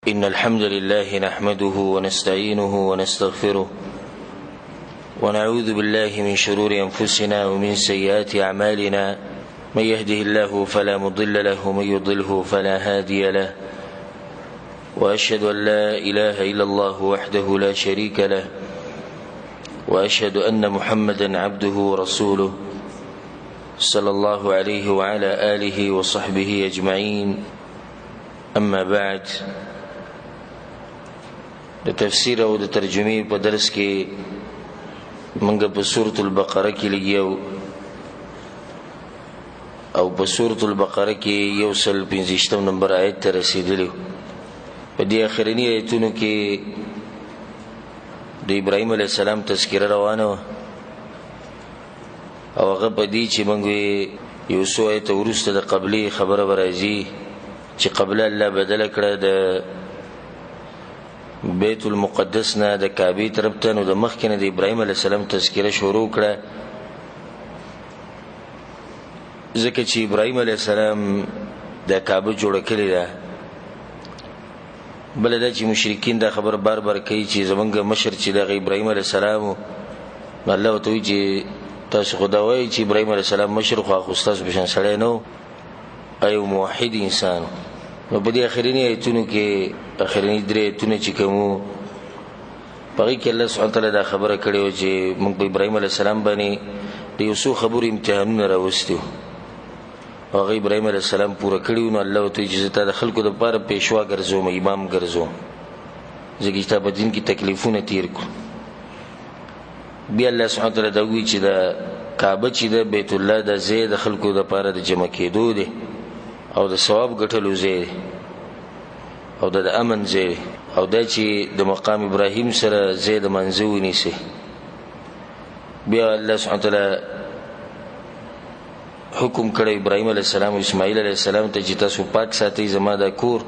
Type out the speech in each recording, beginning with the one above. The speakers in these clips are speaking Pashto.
إن الحمد لله نحمده ونستعينه ونستغفره ونعوذ بالله من شرور أنفسنا ومن سيئات أعمالنا. من يهده الله فلا مضل له ومن يضله فلا هادي له، وأشهد أن لا إله إلا الله وحده لا شريك له، وأشهد أن محمدا عبده ورسوله صلى الله عليه وعلى آله وصحبه أجمعين. أما بعد، د تفسیر او د ترجمې په درس کې موږ په سورۃ البقره کې لګیو او په سورۃ البقره کې 115 نمبر آیت ته رسیدلی. په دې اخرنی آیتونو کې د ابراهیم علیه السلام تذکره روانه و او هغه په دې چې موږ یو څو آیت وروسته د قبلي خبره راځي چې قبله الله بدل کړه د بیت المقدس نه د کعبه طرف ته، نو د مخکې نه د ابراهیم علیه السلام تذکره شروع کړه، ځکه چې ابراهیم علیه السلام د کعبه جوړه کړې ده. بل دا چې مشرکین دا خبر بار بار کوي چې زمونږ مشر چې د ابراهیم علیه السلام، الله ورته وایي چې تاسو خدا وایي چې ابراهیم علیه السلام مشر خو تاسو بشن سړی نو ایو موحد انسان. نو په دې اخرنی آیتونو کې اخرنی درې آیتونه چې کومو پغې کې الله سبحانه تعالی دا خبره کړې و چې موږ په ابراهیم علیه السلام باندې د یو څو خبرو امتحانونه راوستي او هغه ابراهیم علیه السلام پوره کړي. نو الله ته اجازه د خلکو د پاره پیشوا ګرځوم، امام ګرځوم، ځکه چې په دین کې تکلیفونه تیر کو. بیا الله سبحانه تعالی دا وی چې د کعبه چې د بیت الله د زید خلکو د پاره د جمع کېدو دي او د ثواب ګټلو ځای او د امن ځای او د چې د مقام ابراهیم سره ځای د منځو نیسي. بیا الله سبحانه تعالی حکم کړی ابراهیم علیه السلام او اسماعیل علیه السلام ته چې تاسو پاک ساتئ زما د کور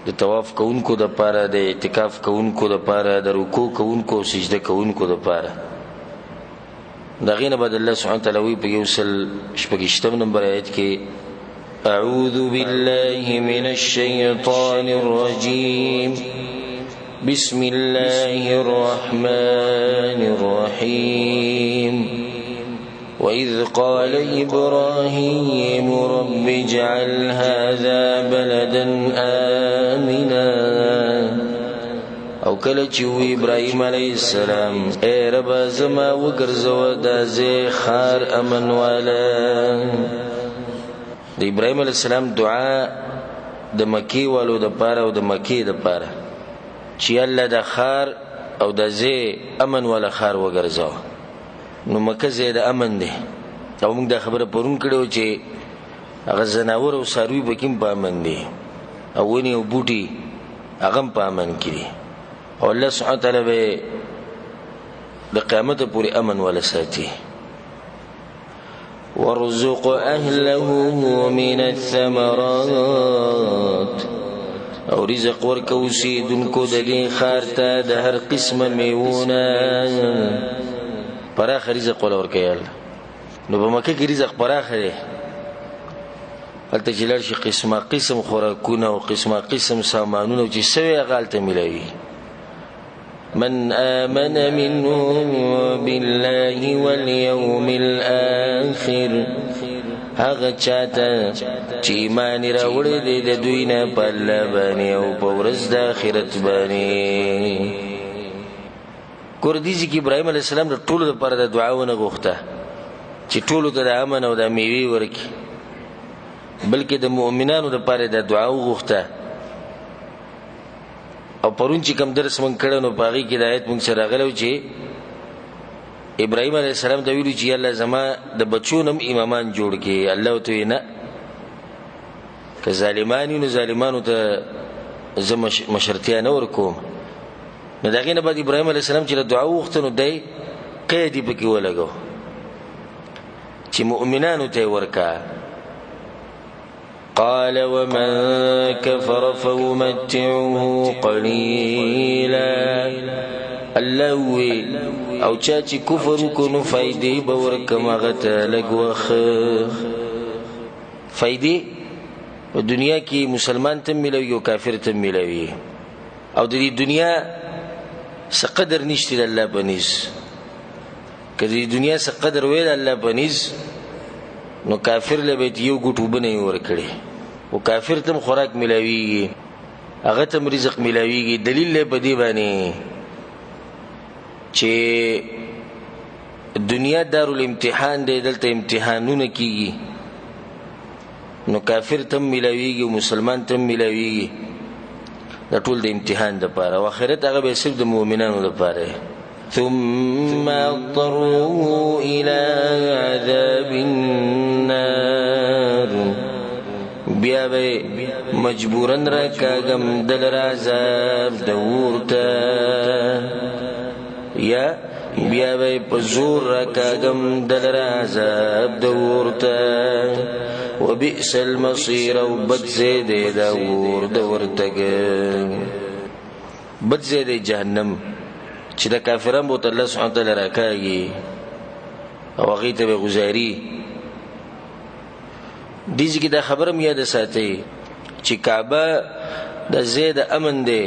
د طواف کوونکو د پاره، د اعتکاف کوونکو د پاره، د رکوع کوونکو او سجده کوونکو د پاره. دغه نه بعد الله سبحانه تعالی وی په 128 نمبر آیت کې أعوذ بالله من الشيطان الرجيم بسم الله الرحمن الرحيم وإذ قال إبراهيم رب اجعل هذا بلدا آمنا. او کله چې ابراهیم علیه السلام اے رب زما وګرځو د زه خار امن والا. د ابراهیم علیه السلام دعا د مکی والو د پاره او د مکی د پاره چې الله د خار او د زه امن والا خار وګرځو. نو مکه زه د امن دی او موږ د خبره پرون کړو چې هغه زناور او ساروی بکیم په امن دی او ونی او بوټي هغه په امن کې. او الله سبحانه تعالی به د قیامت پورې امن ولا ساتي. وارزق اهله من الثمرات، او رزق ورکو سیدونکو د دې خار ته د هر قسمه میوونه. پراخ رزق ولا ورکیال. نو په مکه کې رزق پراخ دی، هلته چې لار شي قسمه قسم خوراکونه او قسمه قسم سامانونه چې سوی غالته ملوي. من آمن منهم بالله واليوم الآخر، هغه چاته چې ایمان راوړی دی د دوی نه په الله باندې او په ورځ د آخرت باندې. کوردیزي کې ابراهیم علیه السلام د ټولو لپاره د دعاونه غوښته چې ټولو ته د امن او د میوې ورکړي، بلکې د مؤمنانو لپاره د دعا وغوښته. او پرون چې کوم درس مونږ کړو نو باغی کې د آیت مونږ سره غلو چې ابراهیم علیه السلام ته ویلو چې الله زما د بچونم امامان جوړ کړي. الله ته نه، که ظالمانی نو ظالمانو ته زما مشرتیا نه ورکوم. نو دغه نه بعد ابراهیم علیه السلام چې دعا وغوښته نو دای قید پکې ولګو چې مؤمنانو ته ورکا. قال ومن كفر فأمتعه قليلا. الله او چا چې کفر وکړو فائدې به ورکم هغه ته لږ وخت. فائدې په دنیا کې مسلمان ته ملوي او کافر ته ملوي او د دې دنیا څه قدر نشته د الله بنز کله د دنیا څه قدر ویل الله بنز نو کافر له بیت یو ګټو بنه ورکړي او کافر ته خوراک ملوي هغه ته رزق ملوي دلیل له بدی باندې چې دنیا دارالامتحان دی دلته امتحانونه کیږي نو کافر تم ملويږي او مسلمان تم ملويږي دا ټول د امتحان لپاره او آخرت هغه به صرف د مؤمنانو لپاره ثم اضطروا الى عذاب النار بیا به مجبورن راکاګم دل عذاب د ورته یا بیا به پزور راکاګم دل عذاب د ورته وبئس المصير وبد زید دا ورد ورتګ بد زید جهنم چې د کافرانو بوت الله سبحانه وتعالى راکاږي او هغه ته گزاري دیږي کی دا خبره مې یاد ساتي چې کعبه د زید امن دی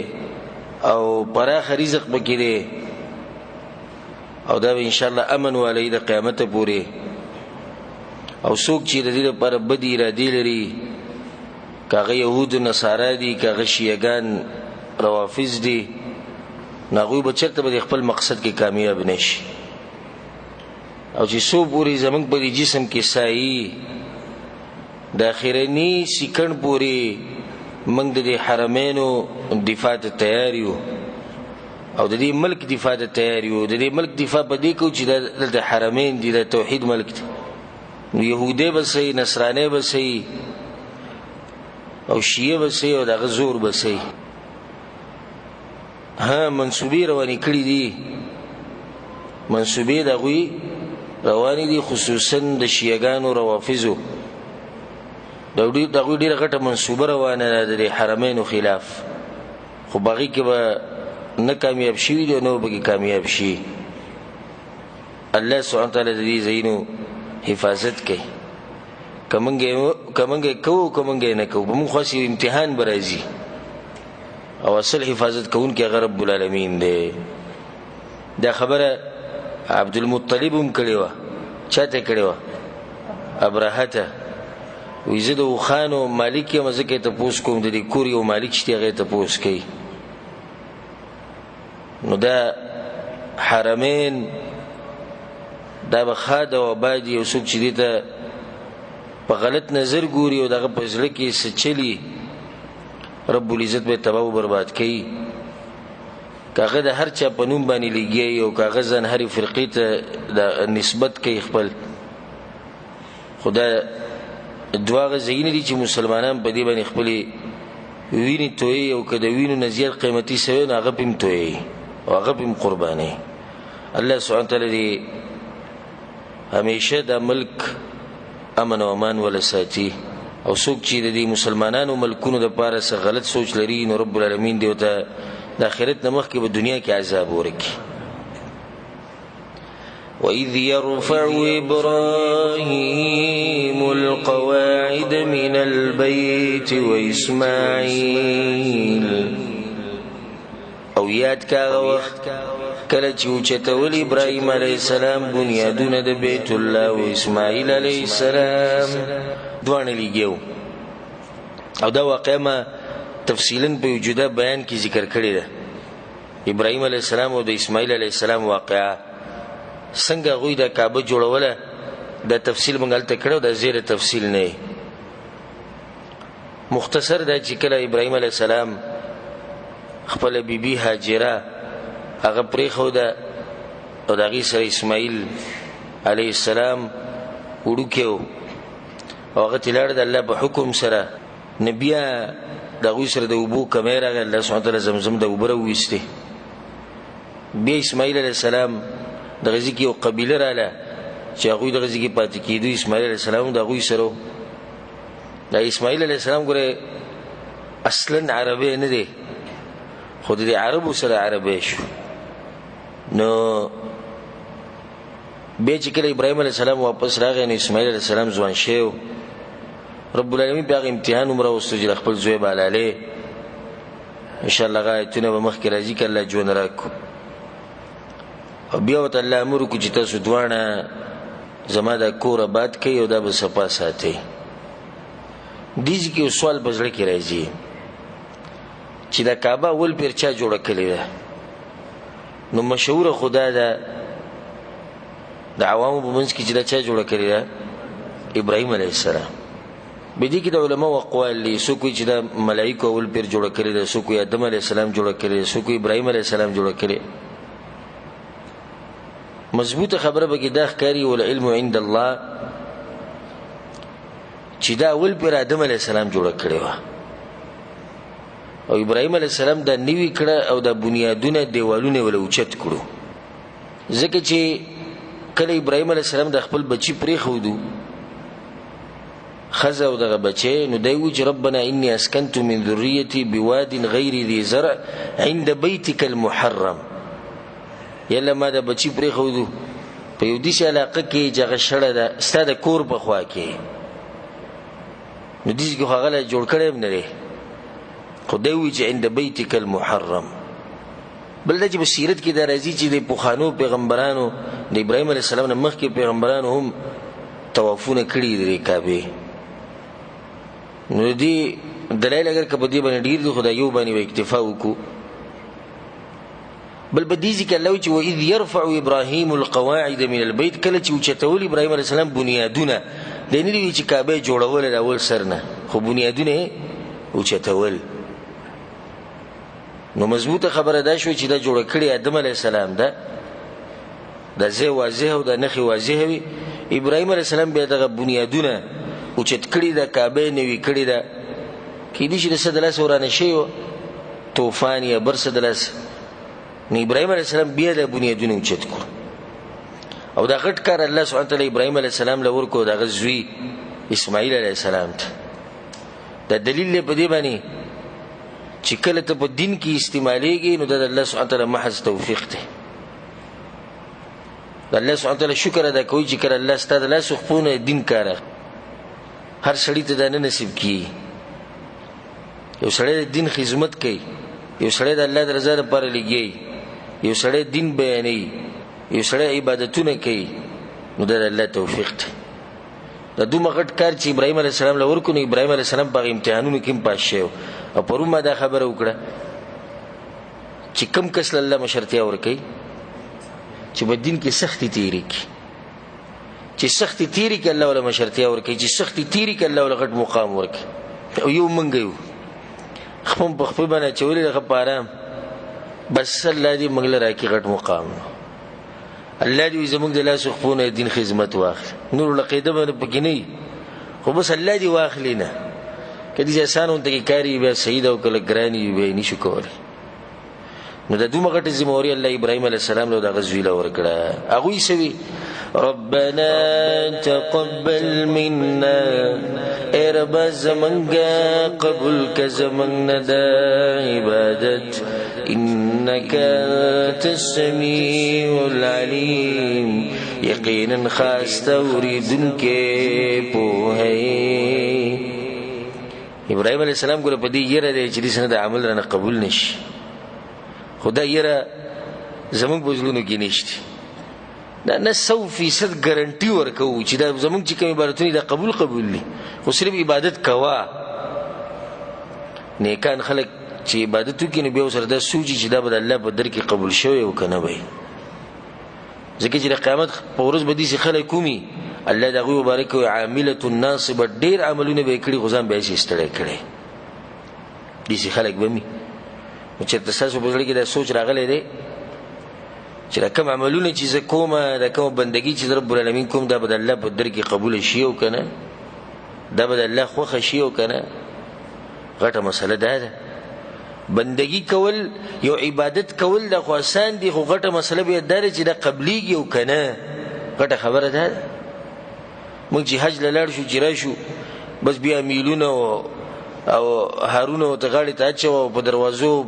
او پراخ رزق بکې دی او دا ان شاء الله امن ولې د قیامت پورې او څوک چې د دې لپاره بدی ارادې لري کاغه يهود نصارا دي کاغه شیعاګان روافض دي ناغوی به چرته به خپل مقصد کې کامیاب نشي او چې څو پوری زمنګ په جسم کې سایي د اخرنی سکند پوری موږ د حرمینو دفاع ته تیار یو او د دې ملک دفاع ته تیار یو د دې ملک دفاع په دې کو چې د حرمین دي د توحید ملک دی يهودي بسې نصراني بسې او شیعه بسې او دغه زور بسې ها منسوبي رواني کړی دي منسوبي دغوي رواني دي خصوصا د شیعاګانو روافضو دغوی ډیره غټه منسوبه روانه ده د حرمینو خلاف خو باغی کې به نه کامیاب شي دي نو به کامیاب شي الله سبحانه وتعالى دې زینو حفاظت کوي کومنګه نه کو په موږ خاصي امتحان برازي او اصل حفاظت کوون کې رب العالمین دی دا خبره عبد المطلب هم کړی و چاته کړی و ابراهته ویزه د خانو مالک یې مزه ته پوس کوم د کور یو مالک شته هغه ته پوس کوي نو دا حرمین دا بخاده او باجی او څوک چې دې ته په غلط نظر ګوري او دغه په ځل کې سچلی رب العزت به تباہ او برباد کوي کاغه د هر چا په نوم باندې لګي او کاغه ځن هر فرقې ته د نسبت کوي خپل خدا دواغه زین دي چې مسلمانان په دې باندې خپل ویني توي او کده وینو نزير قیمتي سوي نه غپم توي او غپم قرباني الله سبحانه وتعالى همیشه د ملک امن او امان ولا ساتي او څوک چې د مسلمانانو ملکونو د پاره سره غلط سوچ لري نو رب العالمین دی ته د آخرت نمخ کې په دنیا کې عذاب ورکي وَإِذْ يَرْفَعُ إِبْرَاهِيمُ الْقَوَاعِدَ مِنَ الْبَيْتِ وَإِسْمَاعِيلُ او یاد کاغه وخت کله چې اوچتول ابراهيم عليه السلام بنیادونه د بیت الله او اسماعیل عليه السلام دوانه لګیو او دا واقعه ما تفصیلا په وجوده بیان کې ذکر کړی ده ابراهيم عليه السلام او د اسماعیل عليه السلام واقعه څنګه غوی د کعبه جوړوله د تفصیل منګلته کړو د زیر تفصیل نه مختصر دا چې کله ابراهيم عليه السلام خپل بیبي هاجره هغه پرې خو دا او دغه سره اسماعیل علی السلام وړوکیو هغه تلار د الله په حکم سره نبیا دغه سره د ابو کمره الله سبحانه وتعالى زمزم د وبره وېسته بیا اسماعیل علی السلام دغه ځکه یو قبیله رااله چې هغه دغه ځکه پاتې کېدو اسماعیل علی السلام دغه سره د اسماعیل علی السلام ګره اصلا عربی نه دی خود دې عربو سره عربی شو نو به چې کله ابراهيم عليه السلام واپس راغی نو اسماعیل عليه السلام ځوان شو رب العالمین په امتحان عمره واستو خپل زوی بالاله ان شاء الله غایتونه به مخکې راځي ک الله جون راکو او بیا وت الله امر کو چې تاسو دوانه زما د کور آباد کوي او دا به صفا ساتي دیږي کې سوال بزړه کې راځي چې دا کعبه ول پیر چا جوړه کړې ده نو مشهور خدا ده د عوامو په منځ کې چې دا چا جوړه کړې ده ابراهيم عليه السلام بدې کې د علماء اقوال لري سو کوئی چې د ملائکه ول پیر جوړه کړی ده سو کوئی آدم عليه السلام جوړه کړی ده سو کوئی ابراهيم عليه السلام جوړه کړی مضبوطه خبره به کې دا ښکاری ول علم عند الله چې دا ول پیر آدم عليه السلام جوړه کړی و او ابراهيم عليه السلام دا نیوی کړه او د بنیادونه دیوالونه ول اوچت کړو ځکه چې کله ابراهيم عليه السلام د خپل بچی پرې خودو خزه او دغه بچي نو دی وی چې ربنا اني اسكنت من ذريتي بواد غير ذي زرع عند بيتك المحرم یله ما د بچی پرې خودو په یو دې علاقه کې جګه شړه ده ستاده کور په خوا کې نو دې کې هغه جوړ کړم نه لري خو دی وی چې عند بيتك المحرم بل د بصیرت کې د راځي چې د پوخانو پیغمبرانو د ابراهيم عليه السلام نه مخکې پیغمبرانو هم طوافونه کړی دي کعبه نو دی دلایل اگر کبه دی باندې ډیر دي خدای یو باندې اکتفا وکړو بل بدیزی ک الله چې و اذ يرفع ابراهيم القواعد من البيت کله چې چتول ابراهيم عليه السلام بنیادونه د نه دی چې کعبه جوړول اول سرنه خو بنیادونه او چتول نو مضبوطه خبره ده شو چې دا جوړ کړی آدم عليه السلام ده د زه واضح او د نخي واضح وي ابراهيم عليه السلام به دغه بنیادونه او چت کړی د کعبه نوی کړی ده کې دې چې د سدلاس ورانه شي طوفان یا برسدلاس نو ابراهيم عليه السلام بیا د بنیادونه او چت کړ او دا غټ کار الله سبحانه وتعالى ابراهيم عليه السلام لور کو د غزوی اسماعیل عليه السلام ته دا دلیل په دې باندې چې کله ته په دین کې استعمالېږي نو د الله سبحانه وتعالى محض توفیق دی د الله سبحانه وتعالى شکر ادا کوي چې کله الله ستاسو له سخپونه دین کاره هر سړی ته دا نه نصیب کی یو سړی د دین خدمت کوي یو سړی د الله د رضا لپاره لګي یو سړی دین بیانوي یو سړی عبادتونه کوي نو د الله توفیق دی د دومره غټ کار چې ابراهيم عليه السلام له ورکو نو ابراهيم عليه السلام په امتحانونو کې پاس شو او پرومه دا خبره وکړه چې کم کس الله مشرتیا ورکي چې په دین کې سختي تیری کی چې سختي تیری کې الله ولا مشرتیا ورکي چې سختي تیری کې الله ولا غټ مقام ورکي او یو منګ یو خپل په خپل باندې چولې غپاره بس الله دې منګل راکې غټ مقام الله دې زموږ د لاس خپونه دین خدمت واخل نور لقیده باندې پکې نه خو بس الله دې واخلینا کدي چې آسانون ته کاری بیا سید او کله ګرانی به نشو کولای نو د دومره غټه ذمہواری الله ابراهيم عليه السلام له د غزوی له ورکړه هغه یې سوي ربنا تقبل منا رب زمنګا قبول ک زمنګ د عبادت انك السميع العليم یقینا خاص توریدن کې په هي ابراهيم عليه السلام ګره په دې یره د اجري د عمل رانه قبول نشي خدای یره زمون بوزلونو کې نشته دا نه 100% ګارانټي ورکو چې دا زمون چې کوم عبادتونه دا قبول دي خو صرف عبادت کوا نیکان خلک چې عبادت کوي نو به سره دا سوچي چې دا به الله په در کې قبول شوی او کنه وي ځکه چې د قیامت په ورځ به دي خلک کومي الله دغه مبارک او عامله الناصب ډیر عملونه به کړی غزان به شي ستړي کړي دي خلک به می چې تاسو په لړ کې دا سوچ راغلی دی چې کوم عملونه چې کومه د کوم بندګي چې رب العالمین کوم دا به الله په در کې قبول شي او کنه دا به الله خوښ شي او کنه غټه مسله ده بندگی کول یو عبادت کول د خو آسان دي خو غټه مسله به درې چې د قبليږي او کنه غټه خبره ده موږ چې حج لاله شو جرا شو بس بیا میلونه او هارونه ته غاړي ته اچو په دروازو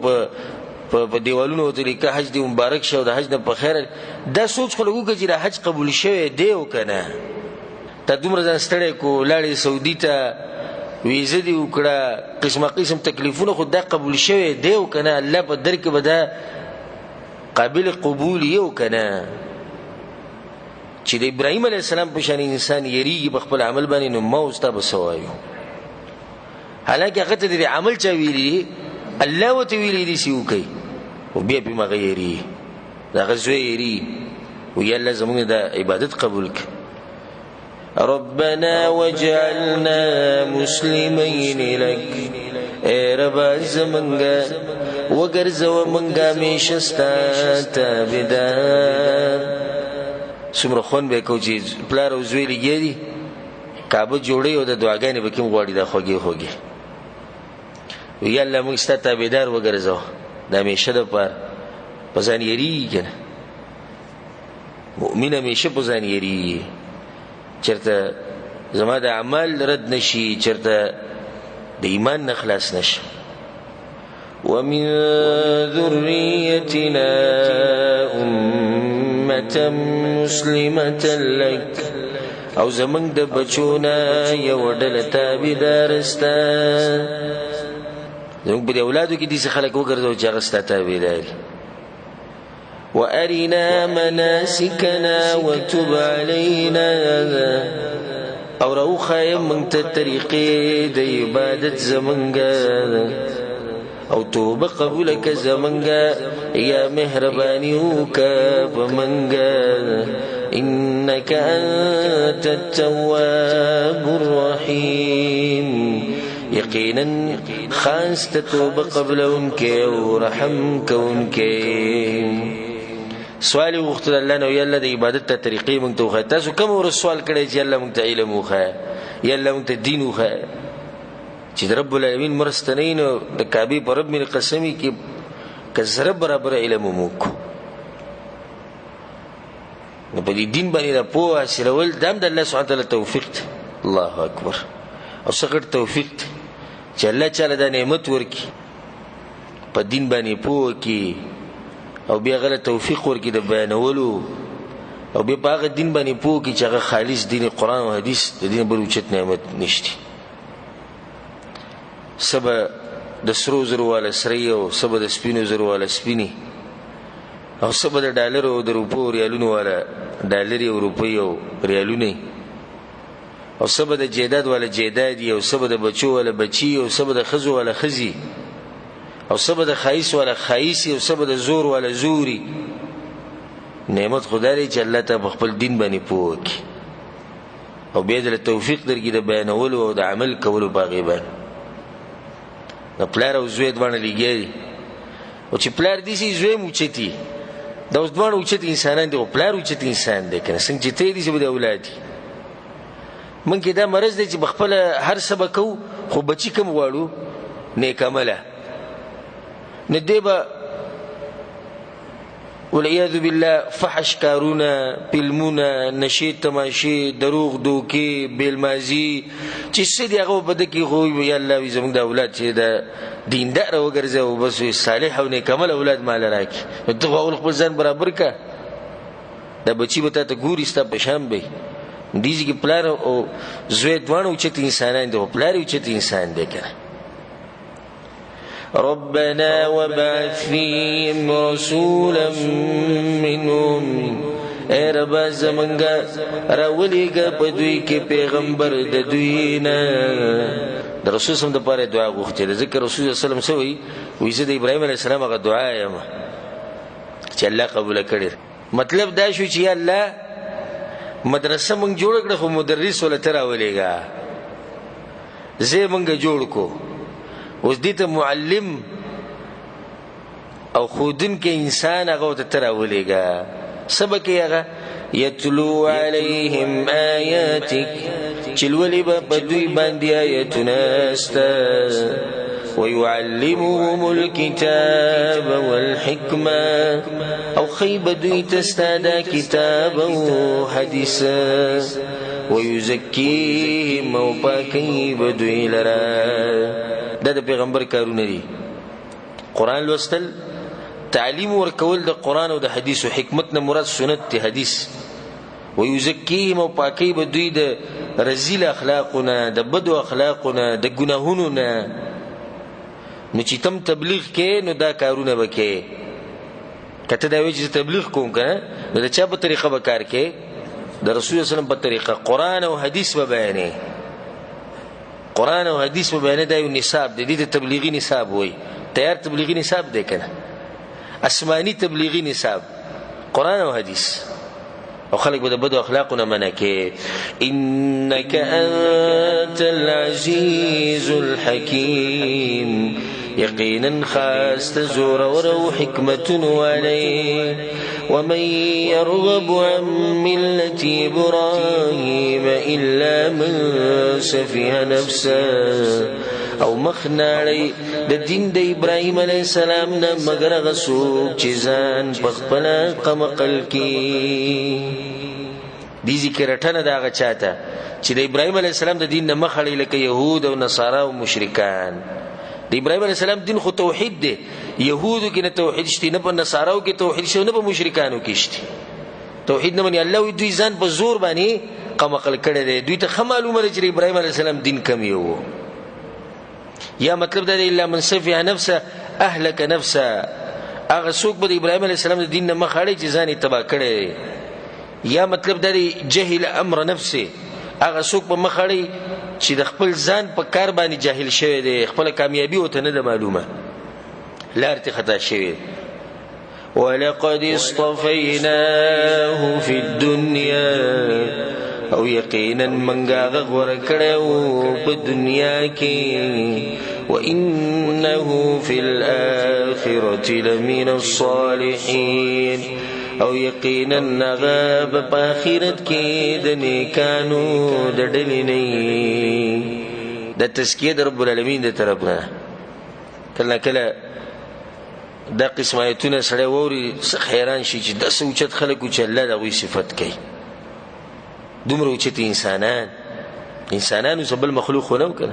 په دیوالونو ته لیکه حج دی مبارک شه د حج نه په خیر دا سوچ خو لګو چې حج قبول شوی دی او کنه ته دومره ځان ستړی کو لاړې سعودي ته ویزه دی وکړه قسمه قسم تکلیفونه خو دا قبول شوی دی او کنه الله په در کې به دا قابل قبول یو کنه چې د ابراهیم علیه السلام په شان انسان یریږي په خپل عمل باندې نو ما اوس ته به څه وایو حالانکه هغه ته د عمل چا ویلي الله ورته ویلي دي چې وکړي او بیا به هغه یري د هغه زوی یري وی الله زموږ د عبادت قبول کړي ربنا وجعلنا مسلمين لك اے رب زمنگا وګرځو منګا میشستا تابدار سمره خون به کو چې پلار او زوی لګیږي کعبه جوړي او د دعاګانې به کوم غواړي د خوږي وی الله موږ ست تابدار وګرځو د میشه د پر پزان یری کنه مؤمن میشه پزان یری چرته زما د اعمال رد نشي چرته د ایمان نه خلاص نشي ومن ذريتنا أمة مسلمة لك او زمنګ د بچونا یو ډله تابعدارستا زموږ په اولادو کې دي خلک وګرځو چې هغه ستا تابعدار وأرنا مناسكنا وتب علينا او روخا من طریقې د عبادت زمنګا او توبه قبولك زمنګا یا مهرباني وکا پمنګا انك انت التواب الرحيم یقینا خاص توبه قبلونك ورحم كونك سوال وخت الله نو یله د عبادت ته طریقې مونږ ته وخه تاسو کوم ور سوال کړی چې الله مونږ ته علم وخه یله مونږ ته دین وخه چې رب العالمین مرستنین د کعبه پر رب می قسمی کې کزره برابر علم موک نو په دې دین باندې د پوهه حاصلول دم د الله سبحانه تعالی توفیق الله اکبر او څنګه توفیق چې الله تعالی د نعمت ورکی په دین باندې پوهه کې او بیا غل توفیق ورکی د بیانولو او بیا باغ دین باندې پوه کی چې هغه خالص دین قرآن او حدیث د دین بل اوچت نعمت نشتی سبا د سرو زرو والا سری او سبا د سپینو زرو والا سپینی او سبا د ډالر او د روپو ریالونو والا ډالر او روپي او ریالونه او سبا د جیداد والا جیدادی او سبا د بچو والا بچی او سبا د خزو والا خزی او سبا د خایس والا خایسی او سبا د زور والا زوري نعمت خدای چې الله ته خپل دین باندې پوکي او بیا د توفیق درګي د بیانولو او د عمل کولو باغی باندې د پلار او زوی باندې لګي او چې پلار دي سي زوی موچتي دا اوس دوه اوچت انسانان دي او پلار اوچت انسان دی کنه څنګه چې ته دي چې د اولاد من کې دا مرز دی چې بخپل هر سبقو خو بچی کوم واړو نیک عمله ندیبا والعیاذ بالله فحش کارونا فلمونه نشید تماشې دروغ دوکي بیلمازي چې څه دی هغه بده کې خو یا الله وي زموږ د اولاد چې د دیندار وګرځي او بس صالح او نیک عمل اولاد مال راکړي ته اول خپل ځان برابر کا دا بچي به ته ګوري ستا په شان به دیږي کې پلار او زوی دوانو چې انسانان دي او پلار یو چې انسان دی کنه ربنا وبعث فيهم رسولا منهم اے رب زمنگا راولیگا په دوی کې پیغمبر د دوی نه د رسول سم د پاره دعا غوښتل ذکر رسول صلی الله علیه وسلم سوی ویزه د ابراهیم علیه السلام هغه دعا یم چې الله قبول کړي مطلب دا شو چې الله مدرسه مونږ جوړ کړو خو مدرس ولا تر اولیگا زه مونږ جوړ کو اوس دې ته معلم او خودن کې انسان هغه ته تر اولیگا سبق هغه یتلو علیهم آیاتک چلولی با بدوی باندې آیاتنا است ويعلمهم الكتاب والحكمة او خيب دوی تستادا کتاب او حدیث ويزكيهم او پاکی بدوی لرا دا د پیغمبر کارونه دي قران لوستل تعلیم ورکول د قران او د حدیث او حکمت نه مراد سنت ته حدیث ويزکیهم او پاکی به دوی د رذیل اخلاقونه د بدو اخلاقونه د ګناهونو نه. نو چې تم تبلیغ کې نو دا کارونه وکې. کته دا وی چې تبلیغ کوم کنه نو د چا په طریقه به کار کې؟ د رسول الله صلی الله علیه وسلم په طریقه قرآن او حدیث به بیانې. قرآن او حدیث به بیانې. دا یو نصاب دی، د تبلیغي نصاب وای. تیار تبلیغي نصاب دی کنه، آسمانی تبلیغی نصاب قرآن او حدیث. او خلق به د بدو اخلاقونه منع کې. انک انت العزیز الحکیم، یقینا خاص زور او حکمت علی. ومن يرغب عن ملة إبراهيم إلا من سفه نفسه، او مخناړی د دین د ابراهیم علیه السلام نه مگر غسوک چې ځان په خپل قمقل کې. دې ذکر ټنه دا غچاته چې د ابراهیم علیه السلام د دین نه مخړی لکه يهود او نصارا او مشرکان. د ابراهیم علیه السلام دین خو توحید دی. يهودو کې نه توحید شته، نه په نصاراو کې توحید شته، نه په مشرکانو کې شته. توحید نه مني الله دوی ځان په زور باندې قمقل کړی دی. دوی ته خه معلومه ده چې ابراهیم علیه السلام دین کم یو. یا مطلب دا دی الا من سفه نفسه اهلك نفسه، هغه څوک به د ابراهیم علیه السلام د دین نه مخ اړي چې ځان یې تباه کړی. یا مطلب دا دی جهل امر نفسه، هغه څوک په مخ اړي چې د خپل ځان په کار باندې جاهل شوی دی، خپل کامیابی وته نه ده معلومه، لار ته خطا شوی. ولقد اصطفیناه فی الدنیا، او یقینا منګه غوړ کړو په دنیا کې. وانه فی الاخرة لمن الصالحین، او یقینا نغاب په آخرت کې د نیکانو د ډلې نه. د تزکیه د رب العالمین د طرف نه. کله کله دا قسم آیتونه سره ووري حیران شي چې د سوچت خلکو چې الله دغه صفت کوي. دومره اوچت انسانانو سبل مخلوق نه وکړه.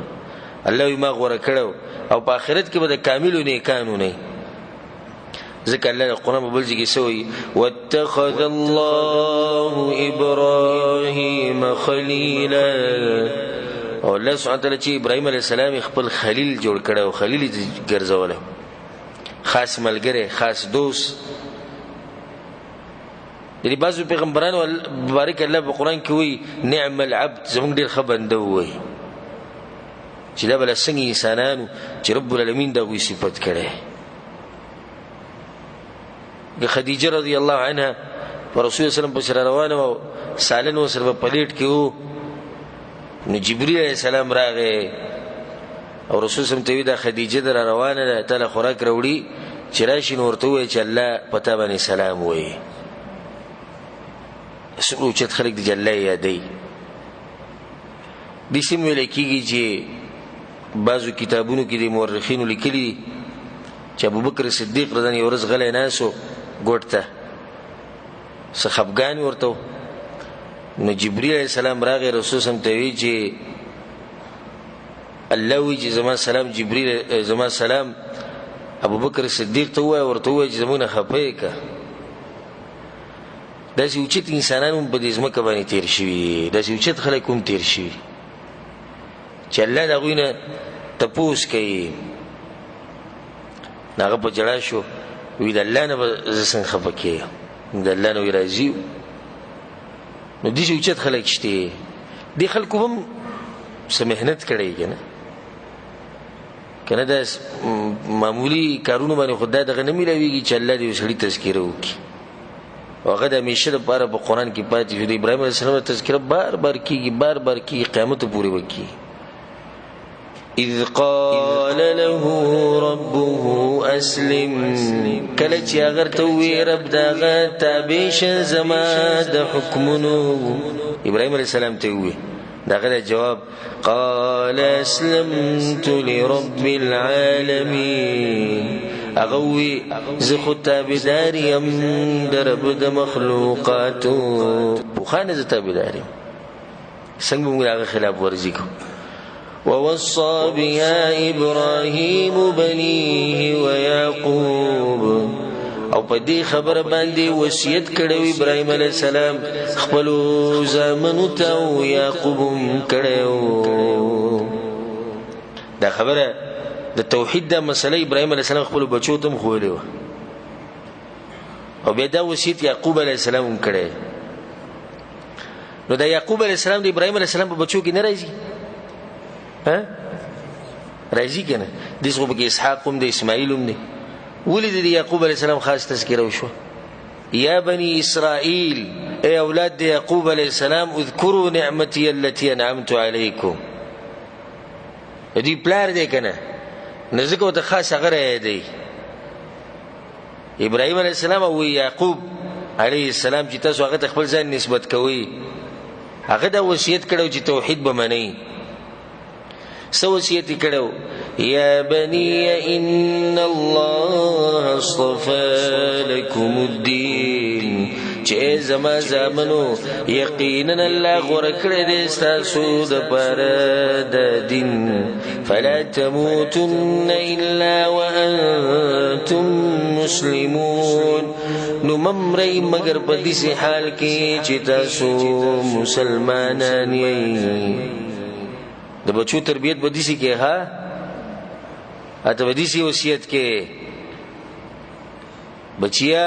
الله ما غوړه کړو او په آخرت کې به د کاملو نیکانو نه. ذکر الله القرآن بل ځای کې سوی واتخذ الله ابراهیم خلیلا، او الله سبحانه وتعالی چې ابراهیم علیه السلام خپل خلیل جوړ کړو، خلیل ګرځوله، خاص ملګری، خاص دوست. یعنی بعضو پیغمبرانو مبارک الله په قرآن کې وی نعم العبد، زمونږ ډېر ښه بنده ووی چې دا بله څنګه انسانانو چې رب العالمین دا وی صفت کړی. خدیجه رضی الله عنها پر رسول الله صلی الله علیه وسلم روانه او سالن وسره په پلیټ کې وو. نو جبرئیل علیه السلام راغی او رسول الله ته وی دا خدیجه در روانه ده، تعالی خوراک راوړي چې راشي نو ورته وی چې الله پتا باندې سلام وی. سړو چې خلک د جلای یادې د سیمه لیکيږي چې بعضو کتابونو کې د مورخینو لیکلي چې ابوبکر صدیق رضی الله عنه ورځ غلی ناسو ګوټ ته خفګان ورته. نو جبرئیل علیه السلام راغی رسول سم ته وی چې الله وی چې زما سلام جبرئیل زما سلام ابوبکر صدیق ته وای، ورته وای چې زمونه خپه کا. داسې اوچت انسانانو په دې ځمکه باندې تیر شوي، داسې اوچت خلک هم تیر شوي چې الله د هغوی نه تپوس کوي. هغه په جړا شو وی د الله نه به زه څنګه خفه کېږم، د الله نه وی راضي. نو داسې اوچت خلک شته. دې خلکو هم څه محنت کړی که نه دا معمولي کارونو باندې خو دا دغه نه میلاویږي چې الله دې یو سړي تذکره وکړي. هغه د همیشه لپاره په قرآن کې پاتې شو. د ابراهیم علیه السلام تذکره بار بار کېږي، بار بار کېږي، قیامت پورې به کېږي. اذ قال له ربه اسلم، کله چې هغه ته ووی رب دغه تابع شه زما د حکمونو. ابراهیم علیه السلام ته ووی دغه جواب قال اسلمت لرب العالمین، هغه وی زه خو تابعدار یم د رب د مخلوقاتو. بخانه زه تابعدار یم، څنګه موږ هغه خلاف ورزي کوو. ووصى بها إبراهيم بنيه ويعقوب، او په دې خبره باندې وصیت کړو ابراهيم عليه السلام خپل زامنو ته او يعقوب کړو. دا خبره د توحید د مسله ابراهيم عليه السلام خپل بچو ته خوړلو او بیا دا وصیت يعقوب عليه السلام کړی. نو دا يعقوب عليه السلام د ابراهيم عليه السلام په بچو کې نه راځي راځي کنه د څو په اسحاق هم د اسماعیل هم نه ولید د يعقوب عليه السلام خاص تذکره وشو. یا بني اسرائيل اي اولاد د يعقوب عليه السلام اذكروا نعمتي التي انعمت عليكم. دې پلار دې کنه نزدیکو ته خاص غره دی ابراهيم عليه السلام او يعقوب عليه السلام چې تاسو هغه خپل ځان نسبت کوي هغه دا وصیت کړو چې توحید به منئ. سو وصیت کړو یا بني ان الله اصطفى لكم الدين چې زما زامنو یقینا الله غوړه کړی دې تاسو د پر د دین فلا تموتن الا وانتم مسلمون. نو ممرئ مگر په دې حال کې چې تاسو مسلمانان یې. د بچو تربیت بدیسی کې اته بدیسی وصیت کې بچیا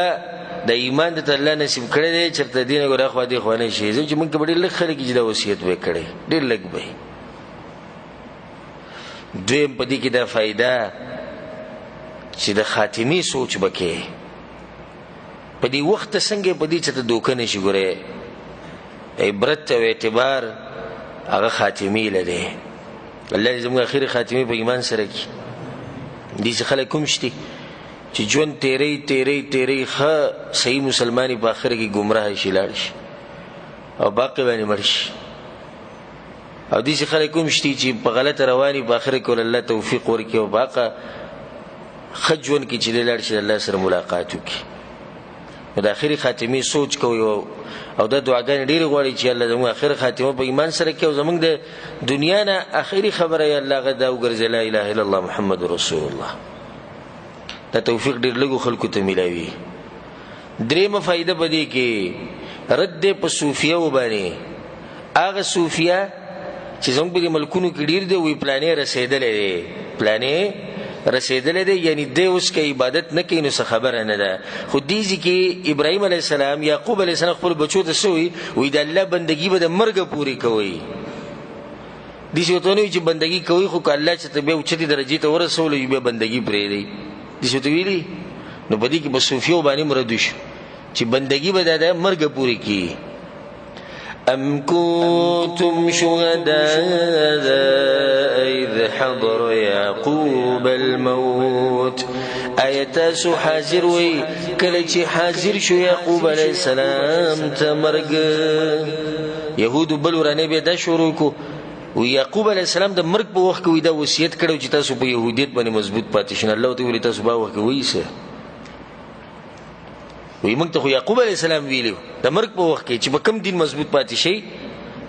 د ایمان د الله نصیب کړی دی چرته دینه ګره خو دې خو نه شي چې موږ کبډي لږ خلک چې دا وصیت وکړي ډېر لږ به دویم په دې کې دا فائدہ چې د خاتمي سوچ بکې په دې وخت څنګه په دې چې ته دوکه نشي ګره عبرت او اعتبار هغه خاتمي لري. الله دې زموږ اخیری خاتمي په ایمان سره کی. دې خلک کوم شتي چې ژوند تیری ښه صحیح مسلمانی په اخر کې گمراه شي لاړ شي او باقي باندې مړ شي. او دې خلک کوم شتي چې په غلط رواني په اخر کې الله توفیق ورکړي او باقا خجون کې چې لاړ شي الله سره ملاقات وکړي. د اخیری خاتمي سوچ کوي او د دعاګانې ډېر غواړي چې الله زموږ اخر خاتمه په ایمان سره کې او زموږ د دنیا نه اخیری خبره یا الله غدا وګرځي لا اله الا الله محمد رسول الله. دا توفیق ډېر لږو خلکو ته ملاوي. درېمه فائدہ پدې کې رد په صوفیه وبانی هغه صوفیه چې زموږ په ملکونو کې ډېر دی وی پلانې رسیدلې دی یعنی د اوس کې عبادت نه کینو څه خبره نه ده. خو دې کې ابراهيم عليه السلام يعقوب عليه السلام خپل بچو ته سوې وې د الله بندگی به د مرګ پوری کوي. دې څه ته نه چې بندگی کوي خو الله چې ته به اوچتي درجه ته ورسول یې به بندگی پرې دی. دې څه ته ویلي نو بدی کې بسوفیو باندې مردوش چې بندگی به د مرګ پوری کی. ام کنتم شهداء اذ حضر يعقوب الموت. آیت سو حاضر وی کله چې حاضر شو یعقوب علیہ السلام ته مرګ. يهود بل ورانه به دا شروع کو و یعقوب علیہ السلام د مرګ په وخت کې دا وصیت کړو چې تاسو په يهودیت باندې مضبوط پاتې شئ. الله ته ویل تاسو په وخت کې وایسه وی موږ ته یعقوب علیہ السلام ویلو د مرګ په وخت کې چې په کوم دین مضبوط پاتې شي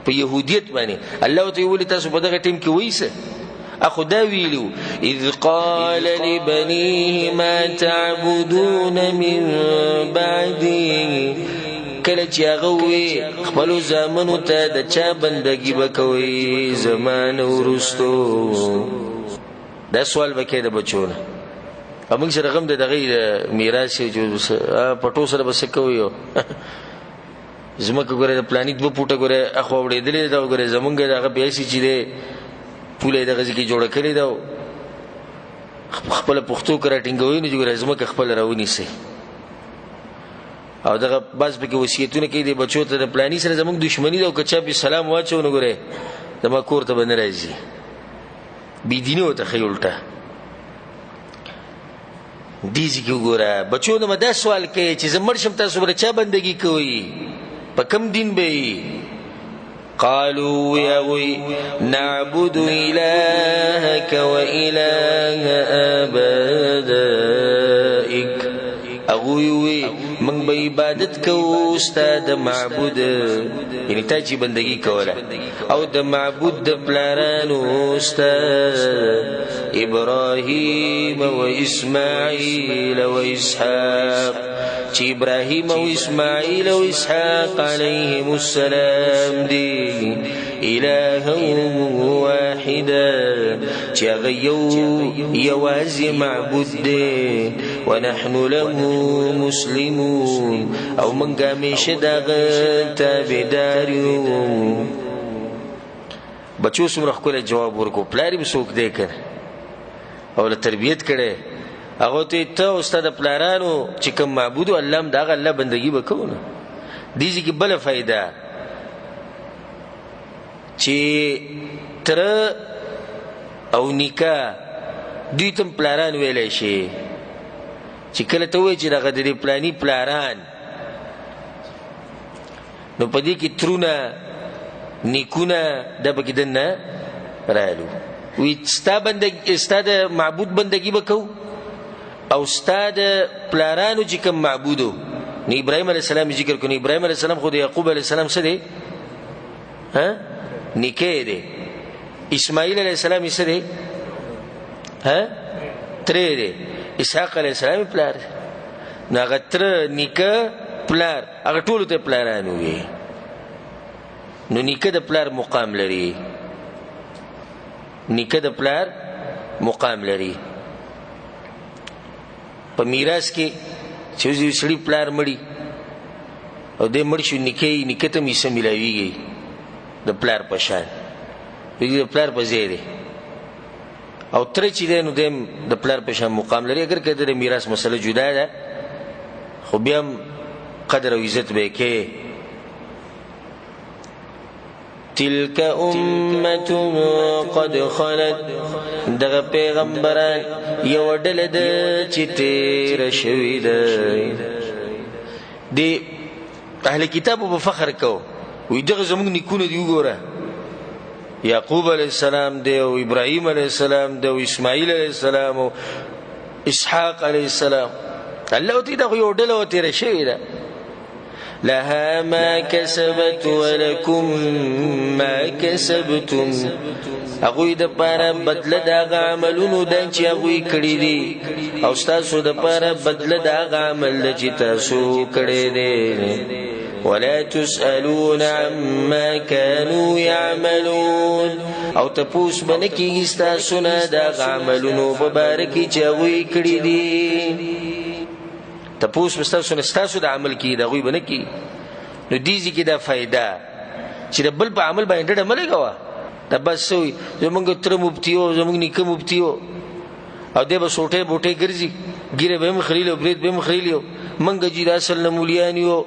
په يهودیت باندې. الله ته ویل تاسو په دغه ټیم کې وایسه اخو دا ویلو اذ قال لبنيه ما تعبدون من بعدي. کله چې هغه وی خپل زامنو ته د چا بندگی وکوي زمانه ورستو. دا سوال وکړي د بچونه موږ سره غم د دغه میراث چې پټو سره بس کوي زمکه ګوره د پلانیت په پټه ګوره اخو وړېدلې دا ګوره زمونږ دغه بیاسي چې دی پوله دغه ځکه جوړه کړې دا خپل پښتو کرا ټینګوي نه ګوره زمکه خپل راونی سي او دغه باز به کې وصیتونه کوي د بچو ته د پلاني سره زمونږ دښمنی دا او کچا به سلام واچو نه ګوره زما کور ته باندې راځي بي دیني وته خیولټه دیږي ګوره بچو نو دا سوال کوي چې زمړ شم تاسو بر چا بندگی کوي په کوم دین به. قالوا يا وي نعبد إلهك وإله آبائك. هغوی وی موږ به عبادت کوو ستا د معبود، یعنی تا چې بندګي کوله، او د معبود د پلارانو ستا ابراهیم و اسماعیل و اسحاق، چې ابراهیم او اسماعیل او اسحاق علیهم السلام دی الها واحدا، چې هغه یوازې معبود دی، ونحن له مسلمون، او موږ همیشه د هغه تابعدار یو. بچو څومره ښکلی جواب ورکړو، پلار یې څوک دی که او له تربیت کړی، هغه ته او ستا د پلارانو چې کوم معبود و الله هم د هغه الله بندګي به کوو نه. دې ځای کې بله فایده چې تره او نیکه دوی ته هم پلاران ویلی شي، چې کله ته وایې چې دغه د دې پلاني پلاران، نو په دې کې ترونه نیکونه دا پکې دننه رالو. وی ستا د معبود بندګي به کوو او ستا د پلارانو چې کوم معبودو. نو ابراهیم علیه السلام ذکر کړو. ابراهیم علیه السلام خو د یعقوب علیه السلام څه دی؟ نیکه دی. اسماعیل علیه السلام څه دی؟ تره دی. اسحاق علیه السلام پلار دی. نو هغه تره نیکه پلار هغه ټولو ته پلارانو وي. نو نیکه د پلار مقام لري، نیکه د پلار مقام لري. په میراث کې چې یو سړي پلار مړي او دی مړ شو، نیکه ته هم حصه میلاویږي د پلار په شان، د پلار په ځای دی. او تره چې دی نو دی هم د پلار په شان مقام لري، اگر که د میراث مسله جدا ده خو بیا هم قدر او عزت به یې کوي. تلک امت قد خلت، دغه پیغمبران یو ډله ده چې تیره شوې ده. د اهل کتابو په فخر کو، وی دغه زموږ نیکونه دي، وګوره یعقوب علیه السلام دی او ابراهیم علیه السلام دی او اسماعیل علیه السلام او اسحاق علیه السلام. الله ورته دغه یو ډله و تیره شوې ده. لها ما کسبت ولکم ما کسبتم، هغوی د پاره بدله د هغه عملونو ده چې هغوی کړي دي، او ستاسو د پاره بدله د هغه عمل ده چې تاسو کړی دی. ولا تسألون عما كانوا يعملون، او تپوس به نه کېږي ستاسو نه د هغه عملونو په باره کې چې هغوی کړي دي. تپوس به ستاسو نه ستاسو د عمل کې د هغوی به نه کېږي. نو دې ځای کې دا فایده چې د بل په عمل باندې ډډه مه لګوه. دا بس څه وي، زمونږ تره مفتي و، زمونږ نیکه مفتي و، او دی به سوټی بوټی ګرځي، ګیره به هم خریلي او برید به هم خریلي و، موږ چې د اصل نه مولیان یو،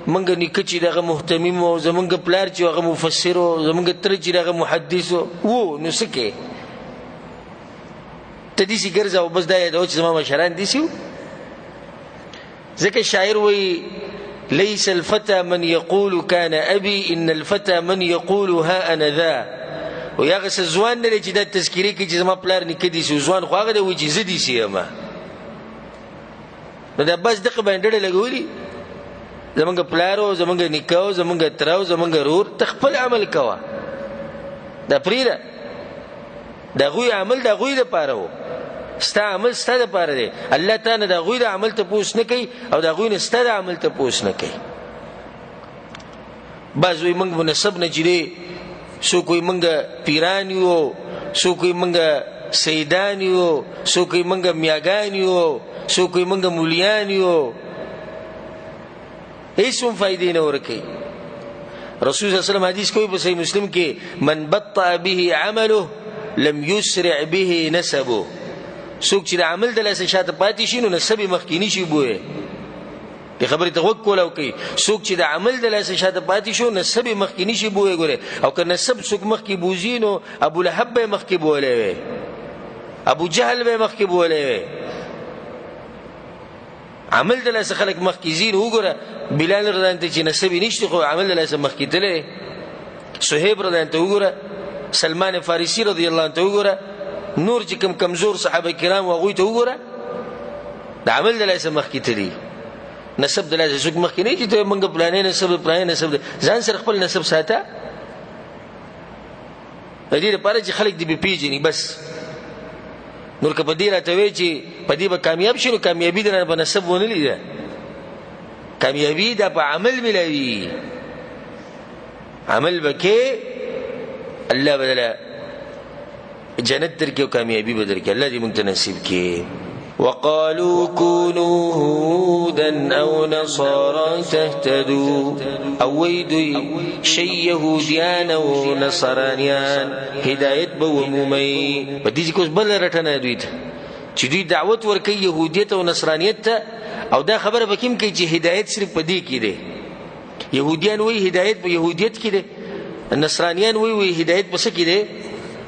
موږ نیکه چې دغه محتمم و، زمونږ پلار چې هغه مفسر و، زمونږ تره چې دغه محدث و. نو څه کوې؟ ته داسې ګرځه او بس دا یادوه چې زما مشران داسې و. ذکر شاعر وی ليس الفتى من يقول كان أبي إن الفتى من يقول ها أنا ذا. و یا غس ځوان نه چې دا تذکیره کې چې زما پلار نیکه دي سي، ځوان خو هغه دی وی چې زه دي سي ما. نو دا بس دغه باندې ډډه لګولي، زمونږ پلار او زمونږ نیکه او زمونږ تره او زمونږ رور، ته خپل عمل کوه. دا پرېږده، د هغوی عمل د هغوی دپاره و، ستا عمل ستا دپاره دی. الله تعالی د هغوی د عمل تپوس نه کوي او د هغوی نه ستا د عمل تپوس نه کوي. بعض وایي موږ منسب نه چې دی، څوک وایي موږ پیران یو، څوک وایي موږ سیدان یو، څوک وایي موږ میاګان یو، څوک وایي موږ مولیان یو. هیڅ هم فایدې نه ورکوي. رسول صلی الله علیه وسلم حدیث کوي په صحیح مسلم کې، من بطأ به عمله لم يسرع به نسبه. څوک چې د عمل د لاسه شاته پاتې شي نو نسب یې مخکې نشي بوی. دې خبرې ته غوږ کول او کوي. څوک چې د عمل د لاسه شاته پاتې شو نسب یې مخکې نشي بوی. ګوره او که نسب څوک مخکې بوزي نو ابو لهب به مخکې بولی وی، ابو جهل به مخکې بولی وی. عمل د لاسه خلک مخکې ځي. نو وګوره بلال رضی الله عنه چې نسب یې نشته خو عمل د لاسه مخکې تللی. صهیب رضی الله عنه وګوره، سلمان فارسی رضی الله عنه وګوره، نور چې کم کمزور صحابه کرام هغوی ته وګوره د عمل د لاسه مخکې تلي. نسب د لاسه څوک مخکې نه چې ته موږ پلانې نسب پلانې نسب ځان سره خپل نسب ساته د دې لپاره چې خلک دې پیژني بس نور که په دې راته وایي چې په دې به کامیاب شي نو کامیابي درنه په نسب ونه لیده کامیابي دا په عمل ملوي عمل وکې الله بدله جنت درکې او کامیابي به درکې الله دې موږ ته نصیب کړي وقالوا كونوا هودا او نصارى تهتدوا او ويدوا شي يهوديان او نصرانيان هدايت بومومي بدي کوس بل رټنه دوی ته چې دوی دعوت ورکوي يهوديت او نصرانيت ته او دا خبره بکیم کوي چې هدايت صرف پدې کې ده يهوديان وی هدايت په يهوديت کې ده نصرانيان وی هدايت پس کې ده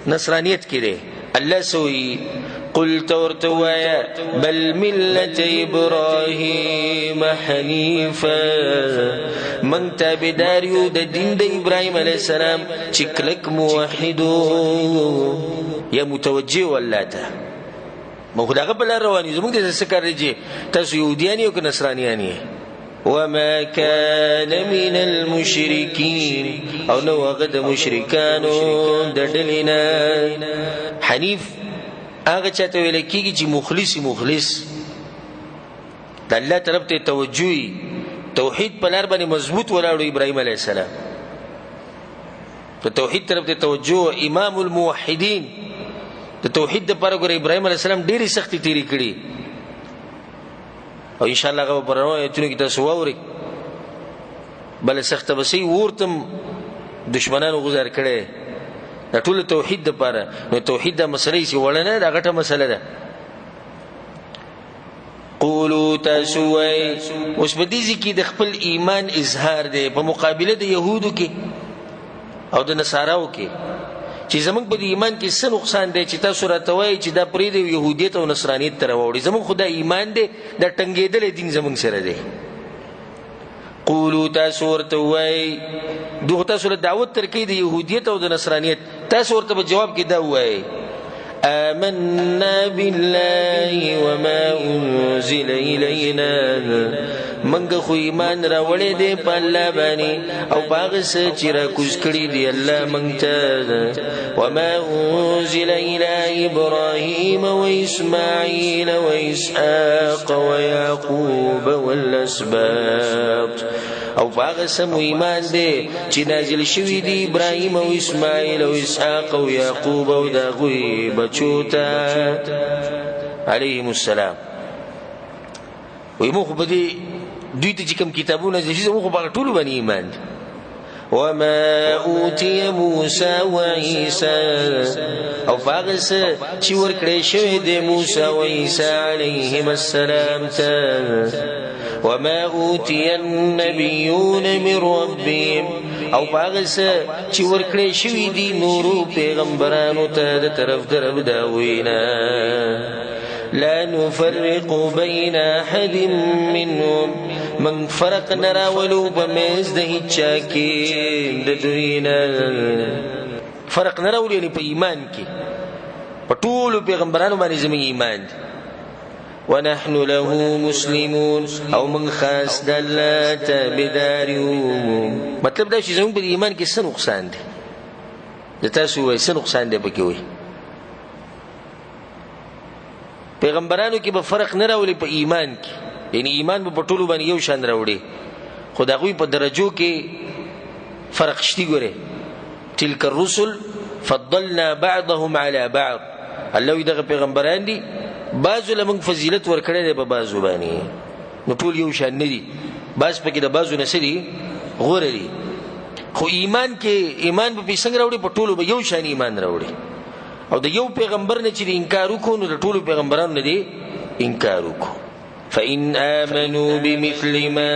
نصرانيت کې ده الله سوي قل تورتوايا بل ملة إبراهيم حنيفا من تابداريو د دين د إبراهيم عليه السلام چکلک موحدو يا متوجه ولاته ما خدا قبل رواني زموږ د سکر رجي تاسو يهوديان او نصرانيان وما كان من المشركين او نو غد مشرکانو د ډلینا حنیف هغه چاته ویل کیږي چې مخلص د الله طرف ته توجهي توحید په لار باندې مضبوط ولاړو ابراهيم عليه السلام ته توحید طرف ته توجه امام الموحدين د توحید لپاره ګور ابراهيم عليه السلام ډېری سختي تیری کړي او ان شاء الله غو پرونو ایتونو کې تاسو ووري بل سخت بسې ورتم دشمنانو غزار کړي دا ټول توحید لپاره نو توحید د مسلې سی وړنه دا غټه مسله ده قولوا تسوي اوس په دې ځکه د خپل ایمان اظهار دی په مقابله د يهودو کې او د نصاراو کې چې زمونږ په ایمان کې څه نقصان دی چې تاسو راته وایي چې دا پرې د يهودیت او نصرانیت تر وړي زمونږ خدای ایمان دی دا ټنګېدل دین زمونږ سره دی قولوا تاسو ورته وایي دوه تاسو له دعوت تر کې د يهودیت او د نصرانیت تاسو ورته په جواب کې دا وایي آمنا بالله وما انزل إلينا منګه خو ایمان راوړې دې په الله باندې او باغ سره چې را کوز کړی دی الله مونږ ته وما انزل إلى إبراهيم وإسماعيل وإسحاق ويعقوب والأسباط او باغ سم ایمان دې چې نازل شوی دی ابراهيم او اسماعیل او اسحاق او یعقوب او داغوی بچوتا علیهم السلام وي مخ بدی دوی ته چې کوم کتابونه چې مخ په ټولو باندې ایمان وما اوتي موسى وعيسى او باغس چې ورکړې شوی دی موسی او عيسى عليهم السلام ته وما اوتي النبيون من ربهم او باغس چې ورکړې شوی دی نورو پیغمبرانو ته د طرف درب دا وینا لا نفرق بين احد منهم من فرق نراولو بمز د هچا کې د دوینا فرق نراولو یعنی په ایمان کې په ټول پیغمبرانو باندې زموږ ایمان دی ونحن له مسلمون او من خاص د الله تابعداريو مطلب دا چې زموږ په ایمان کې څه نقصان دی د تاسو وایي څه نقصان دی پکې وایي پیغمبرانو کې به فرق نه راولي په ایمان کې یعنی ایمان په ټولو باندې یو شان راوړي خدای په درجو کې فرق شتي ګوره تلک الرسل فضلنا بعضهم على بعض الله دغه پیغمبران دي بعضو لمن فضیلت ورکړي دی په بعضو باندې نو ټول یو شان نه دي بعض پکې د بعضو نسري غوړي دي خو ایمان کې ایمان په څنګه راوړي په ټولو به یو شان ایمان راوړي او د یو پیغمبر نه چې انکار وکړو نو د ټولو پیغمبرانو نه دي انکار وکړو فإن آمنوا بمثل ما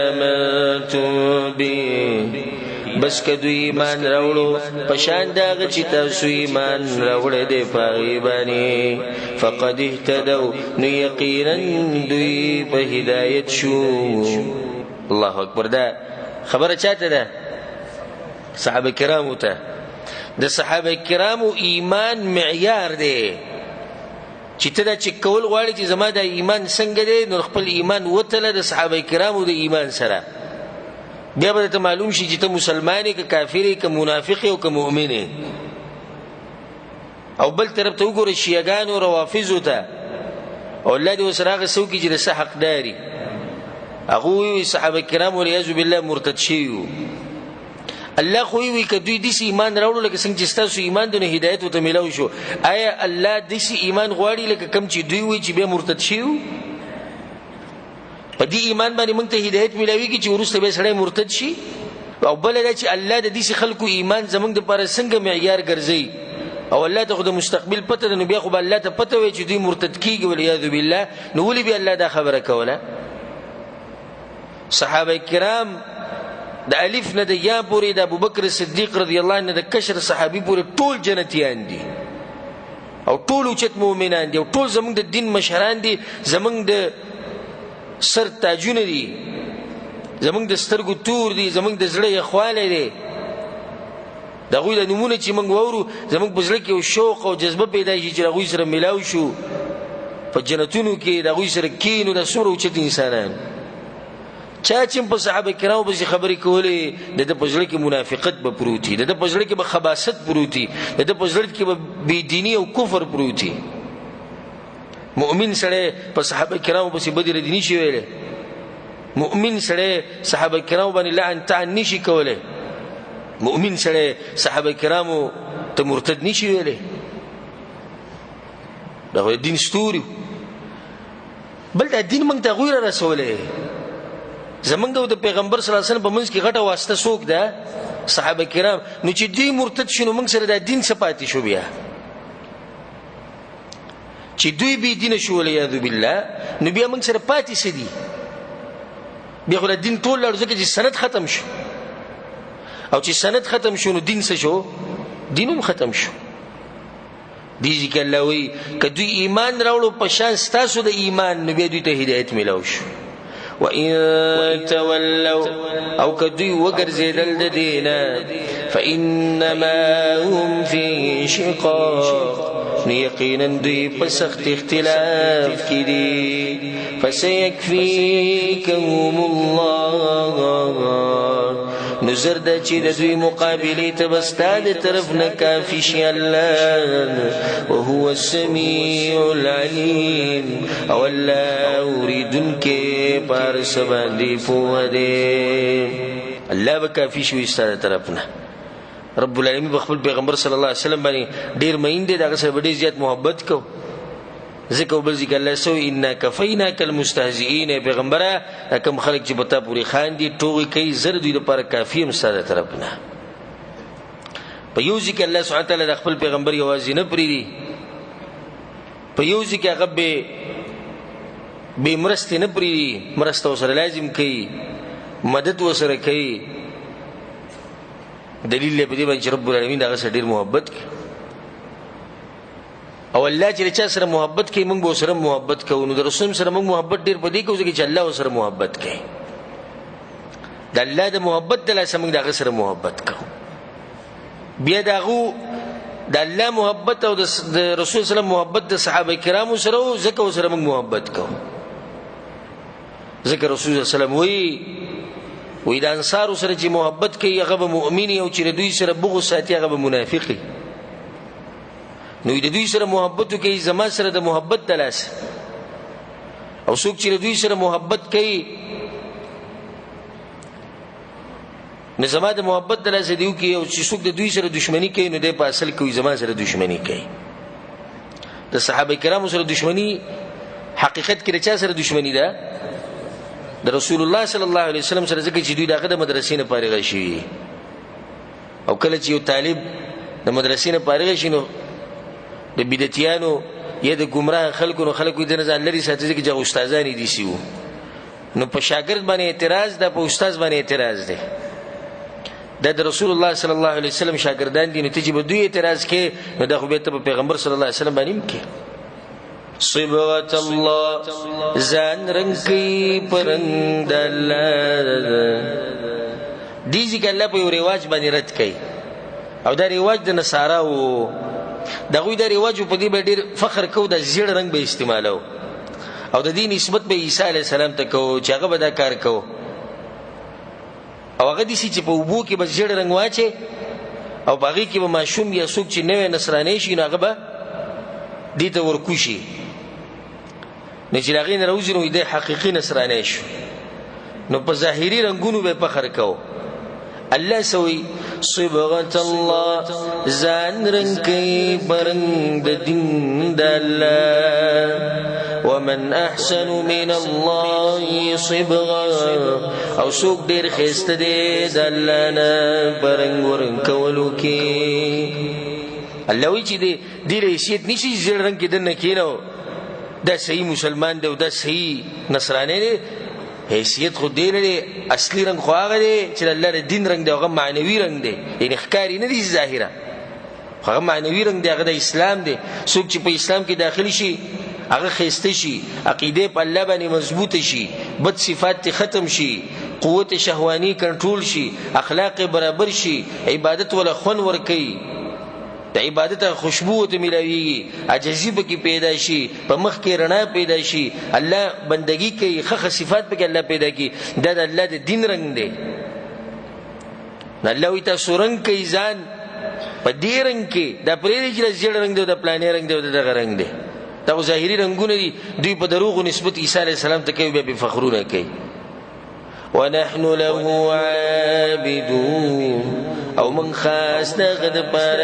آمنتم به بس کدو ایمان راوړو پشان داغه چې تاسو ایمان راوړې دې پاغي باندې فقد اهتدوا نو یقینا دوی په هدایت شو الله اکبر دا خبره چاته ده صحابه کرامو ته د صحابه کرامو ایمان معیار دی چې ته دا چک کول غواړي چې زما د ایمان څنګه دی، نو خپل ایمان وتله د صحابه کرامو د ایمان سره، بیا به ته معلوم شي چې ته مسلمان یې که کافر یې که منافق یې او که مؤمن یې. او بل طرف ته وګوره شیعهګانو روافضو ته، او الله دې ورسره هغه څه وکړي چې د څه حقدار وي. هغه وایي صحابه کرام والعیاذ بالله مرتد شوي وو. الله خو وی که دوی داسې ایمان راوړو لکه څنګه چې ستاسو ایمان دی، نو هدایت ورته میلاو شو. آیا الله داسې ایمان غواړي لکه کوم چې دوی وایي چې بیا مرتد شوي وو؟ په دې ایمان باندې موږ ته هدایت میلاویږي چې وروسته بیا سړی مرتد شي؟ او بله دا چې الله د داسې خلکو ایمان زموږ دپاره څنګه معیار ګرځوي، او الله ته خو د مستقبل پته ده، نو بیا خو به الله ته پته وي چې دوی مرتد کیږي والعیاذ بالله، نو ولې بیا الله دا خبره کوله؟ صحابه کرام د الف نه د یا پورې د ابوبکر صدیق رضی الله عنه د کشر صحابي پورې ټول جنتیان دي، او ټول اوچت مؤمنان دي، او ټول زموږ د دین مشران دي، زموږ د سر تاجونه دي، زموږ د سترګو تور دي، زموږ د زړه یخوالی دی. د هغوی د نومونه چې موږ واورو زموږ په زړه کې یو شوق او جذبه پیدا شي چې د هغوی سره میلاو شو په جنتونو کې، د هغوی سره کینو. د څومره اوچت انسانان. چا چې په صحابه کرامو پسې خبرې کولې، د ده په زړه کې منافقت به پروت وي، د ده په زړه کې به خباثت پروت وي، د ده په زړه کې به بېدیني او کفر پروت وي. مؤمن سړی په صحابه کرامو پسې بدې ردي نشي ویلی، مؤمن سړی صحابه کرامو باندې لعن تعن نشي کولی، مؤمن سړی صحابه کرامو ته مرتد نشي ویلی. دا خو د دین ستوري. بل دا دین موږ ته هغوی را رسولی، زمونږ او د پیغمبر صلی الله علیه وسلم په منځ کې غټه واسطه څوک ده؟ صحابه کرام. نو چې دوی مرتد شي نو موږ سره دا دین څه پاتې شو؟ بیا چې دوی بې دینه شو والعیاذ بالله، نو بیا موږ سره پاتې څه دي؟ بیا خو د دین ټول لاړو، ځکه چې سند ختم شو، او چې سند ختم شو نو دین څه شو؟ دین هم ختم شو. دې ځکه الله وایي که دوی ایمان راوړو په شان ستاسو د ایمان، نو بیا دوی ته هدایت میلاو شو. وَإِن تَوَلَّوْا او كدوي وغرزيدل د دينا فإنما هم في شقاق، يقينا دوی په سخت اختلاف کې دي. فسيكفيكهم الله، نظر دا چې د دوی مقابله ته بستا د طرف نه کافي شي الله. وهو السميع العليم، او الله اوریدونکې پارس باندې پوه دی. الله به کافي شي ستا د طرف نه. رب العالمین بخبل پیغمبر صلی الله علیه وسلم باندې ډیر مین دی، دغه سره ډیر زیات محبت کو. ذکر بل ذکر الله سو انا کفیناک المستهزئین. پیغمبره کوم خلک چې بتا پوری خان دي ټوغي کوي زر دوی لپاره کافی هم ستاسو طرف نه. په یو ذکر الله سبحانه تعالی د خپل پیغمبر یوازې نه پریدي، په یو ذکر هغه به مرسته نه پریدي، مرسته وسره لازم کوي، مدد وسره کوي. دلیل په دې باندې رب العالمین دغه سره ډیر محبت کوي. او الله چې چا سره محبت کوي موږ به سره محبت کوو. نو د رسول سره موږ محبت ډیر په دې کوو چې الله سره محبت کوي. د الله د محبت د لاسه موږ دغه سره محبت کوو. بیا دغه د الله محبت او د رسول سره محبت د صحابه کرامو سره زکه سره موږ محبت کوو. ذکر رسول صلی الله علیه وسلم د انصار سره چې محبت کوي هغه به مؤمن او چې دوی سره بغض ساتي هغه به منافق وي. نو د دوی سره محبت کوي زما سره د محبت د لاس، او څوک چې دوی سره محبت کوي نو زما د محبت د لاس دیو کوي، او چې څوک د دوی سره دښمنی کوي نو د په اصل کوي زما سره دښمنی کوي. د صحابه کرامو سره دښمنی حقیقت کې چا سره دښمنی ده؟ د رسول الله صلی الله علیه وسلم سره، ځکه چې دوی دغه د مدرسې نه فارغ شي. او کله چې یو طالب د مدرسې نه فارغ شي نو د بدعتیانو یا د گمراه خلکو نو خلکو د نظر لري ساتي چې استادان دي سیو، نو په شاګرد باندې اعتراض ده، په استاد باندې اعتراض ده. د رسول الله صلی الله علیه وسلم شاګردان دي، نو ته چې به دوی اعتراض کې نو د خو به ته پیغمبر صلی الله علیه وسلم باندې کې صبغت الله زان رنگ کی پرند الله. دیږي کې الله په یو رواج باندې رد کړي، او دا رواج د نصاراو دغه د رواج په دې به ډیر فخر کو د زیړ رنگ به استعمالو او د دې نسبت به عیسی علی السلام ته کو چې هغه به دا کار کو او هغه دي چې په وبو کې به زیړ رنگ واچي او باغی کې به ماشوم یا څوک چې نوې نصرانی شي هغه به دې ته ورکوشي نه چې هغه نه راوځي نو دې حقيقي نصرانی شي نو په ظاهري رنگونو به فخر کو الله سوي صبغت الله زان رنگي برنگ د دین د الله ومن احسن من الله صبغا او سوق ډیر خسته دي د الله نه برنگ ورنگ کولو کې الله وی چې دې حیثیت نشي زړه رنگ کې دنه کینو دا صحیح مسلمان دی او دا صحیح نصرانی دی حیثیت خو دی لري اصلي رنگ خو هغه دی چې الله د دین رنگ دی هغه معنوي رنگ دی یعنی ښکاری نه دی ظاهرا هغه معنوي رنگ دی هغه د اسلام دی څوک چې په اسلام کې داخلي شي هغه خسته شي عقیده په الله باندې مضبوط شي بد صفات ختم شي قوت شهوانی کنټرول شي اخلاق برابر شي عبادت ولا خون ور کوي د عبادت خوشبو ته ملوي عجزی به کې پیدا شي په مخ کې رڼا پیدا شي الله بندگی کوي خخ صفات به کې الله پیدا کوي دا د الله د دین رنگ دی الله وي تاسو رنگ کوي ځان په دې رنگ کې دا پرې چې زیړ رنگ دی د پلانې رنگ دی دغه رنگ دی دا ظاهري رنگونه دي دوی په دروغ نسبت عیسی علیه السلام ته کوي به فخرونه کوي ونحن له عابدون او من خاص دغد پر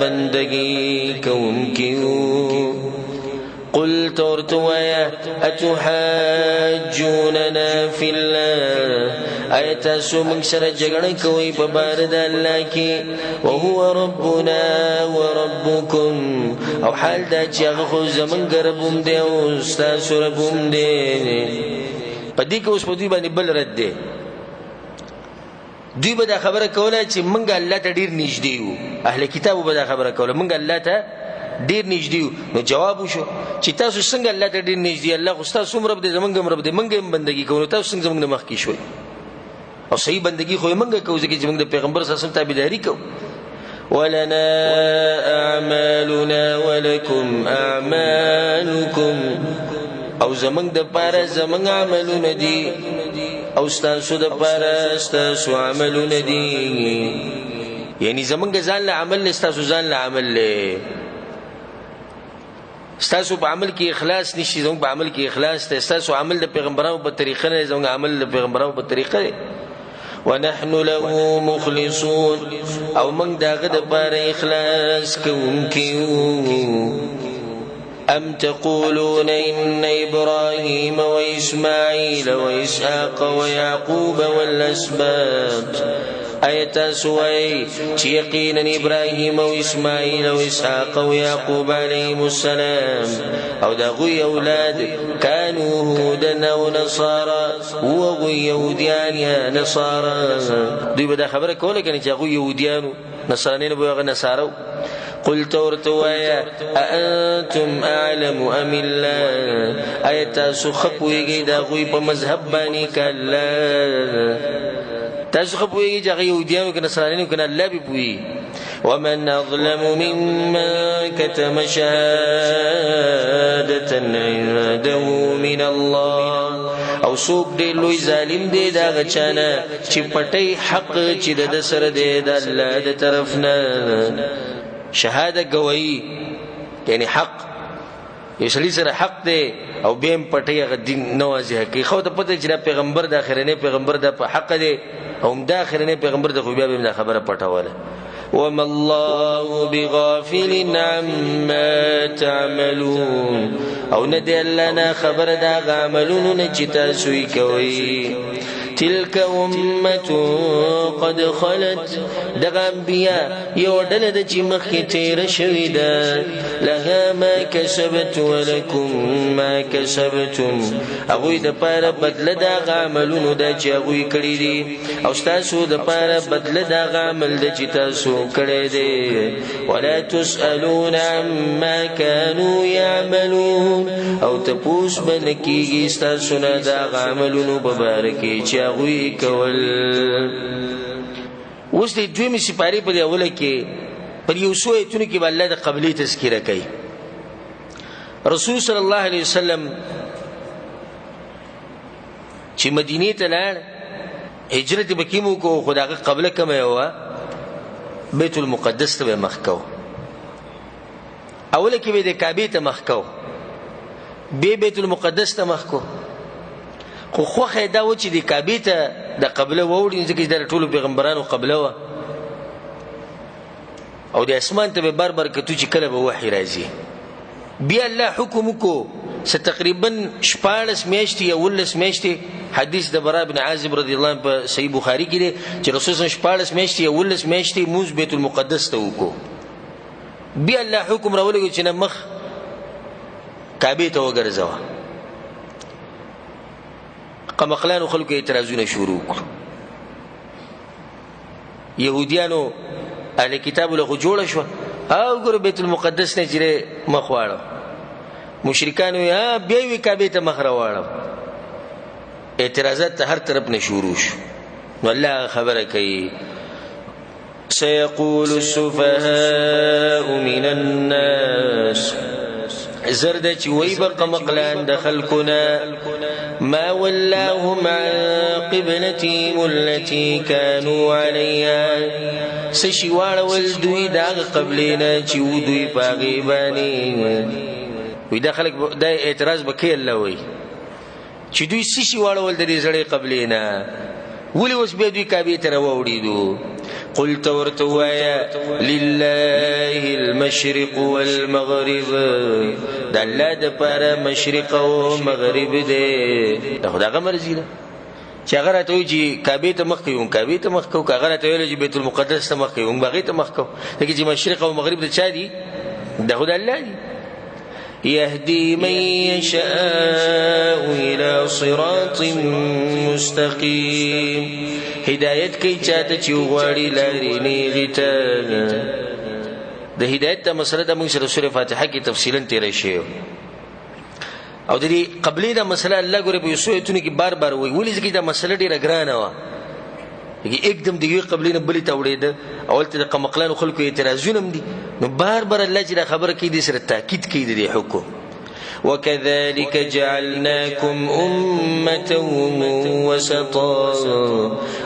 بندگی کوم کیو قل تورتویا اتحاجوننا فی الله ایت سو من سره جګړه کوي په بار د الله کې او هو ربنا وربکم او حال دا چې هغه زمونږ ربوم دی او تاسو ربوم دی په دې کې اوس په دې باندې بل رد دی دوی به دا خبره کوله چې منګ الله ته ډیر نږدې یو اهل کتابو به دا خبره کوله منګ الله ته ډیر نږدې یو نو جواب وشو چې تاسو څنګه الله ته ډیر نږدې الله خو تاسو رب دې زمونږ رب دې منګ هم بندگی کوو تاسو څنګه زمونږ مخ کې شوي او صحیح بندگی خو منګ کوو چې زمونږ د پیغمبر صلی الله علیه وسلم تابعداري کوو ولنا اعمالنا ولكم اعمالكم او زمنګ د پاره زمنګ عملونه دي او ستاسو د پاره ستاسو عملونه دي یعنی زمنګ ځان له عمل ستاسو ځان له عمل له ستاسو په عمل کې اخلاص نشي زمنګ په عمل کې اخلاص ته ستاسو عمل د پیغمبرانو په طریقه نه زمنګ عمل د پیغمبرانو په طریقه ونحن له مخلصون او من داغه د پاره اخلاص کوونکیو أم تقولون إن إبراهيم وإسماعيل وإسحاق ويعقوب والأسباط آية سوي يقينا إبراهيم وإسماعيل وإسحاق ويعقوب عليهم السلام أو دغوي أولاد كانوا هودا أو نصارى وغوي يهوديان يا نصارى دوی بدا خبرك ولا كان يغوي يهوديان نصرانين بوغ نصارى قلت ورتوايا أأنتم أعلم أم الله آية سخبوي دغوي بمذهب باني كلا تاسو خپوي چې يهوديانو کې نصرانيانو کې الله به پوي ومن اظلم ممن كتم شهادة عنده من الله او څوک دی لوی ظالم دی دا غچانه چې پټي حق چې د سره دی د الله د طرف نه شهاده گواہی یعنی حق یسلی سره حق دی او بهم پټي غ دین نوازه کوي خو ته پته چې پیغمبر د اخرنه پیغمبر د حق دی او د اخرنه پیغمبر د خو بیا به خبره پټاوله وما الله بغافل عما تعملون او ندی الله نه خبر دا عملونو نه چې تاسو یې کوي تلك امه قد خلت دغه انبیاء یو ډله د چې مخکې تیر شوی ده لها ما کسبت ولکم ما کسبتم هغوی د پاره بدله د عملونو د چې هغوی کړی دي او تاسو د پاره بدله د عمل د چې تاسو کړی دي ولا تسالون عما كانوا يعملون او تپوس بنکیږي تاسو نه د عملونو په باره کې چې هغوی کول اوس د دویمې سپارې په اوله کې پر یو څو ایتونو کې به الله د قبلې تذکره کوي. رسول صلی الله علیه وسلم چې مدینې ته لاړ، هجرت به کیمو کو، خو دغه قبله کومه وه؟ بیت المقدس ته به مخ کو. اوله کې به د کعبې ته مخ کو، بیا بیت المقدس ته مخ کو. خو خوښه دا و چې د کعبې ته د قبله ووړي، ځکه چې د ټولو پیغمبرانو قبله وه، او د اسمان ته به بار بار کتو چې کله به وحی راځي. بیا الله حکم وکړو چې تقریبا 14 میاشتې یا 19 میاشتې، حدیث د برا بن عازب رضی الله عنه په صحیح بخاری کې دی چې رسول الله 14 میاشتې یا 19 میاشتې موږ بیت المقدس ته وکړو. بیا الله حکم راولګو چې نه مخ کعبې ته وګرځوه. قمقلانو خلکو اعتراضونه شروع کړو، يهوديانو اهل کتاب له جوړ شو او ګور بیت المقدس نه چیرې مخ واړو، مشرکانو یا بیا وی کعبه ته مخ راوړو. اعتراضات هر طرف نه شروع شو. نو الله خبره کوي سيقول السفهاء من الناس، زرد چې وی بقمقلان د خلقنا ما ولاهم عن قبلتهم التي كانوا عليها، سشي واړول دوی دا قبلینا چې دوی پاغي باندې وی. دا خلک دا اعتراض وکړي الله وی چې دوی سشي واړول د دې زړې قبلینا، ولې اوس به دوی کعبه ته راوړي. قلت ورتوایا لله المشرق والمغرب، د الله د پاره مشرق او مغرب دی، دا خدای مرزي ده. چې هغه راته وي چې کعبه ته مخ کوي، کعبه ته مخ کوي، هغه راته ویل چې بیت المقدس ته مخ کوي، هغه ته مخ کوي. لکه چې مشرق او مغرب د چا دي؟ د خدای الله دي. يهدي من يشاء إلى صراط مستقيم، هدايت کوي چاته چې وغواړي لارې نیغې ته. د هدایت ته مسله د موږ سره سورې فاتحه کې تفصیلا تیره شوې، او د دې قبلې دا مسله الله ګوره په یو څو ایتونو کې بار بار وایي. ولې ځکه دا مسله ډېره ګرانه وه، एकदम د یوې قبلې نه بلې ته وړېده. اول ته د قمقلانو خلکو اعتراضونه هم دي، نو بار بار الله چې دا خبره کوي دې سره تاکید کوي د دې حکم. وكذلك جعلناكم أمة وسطا،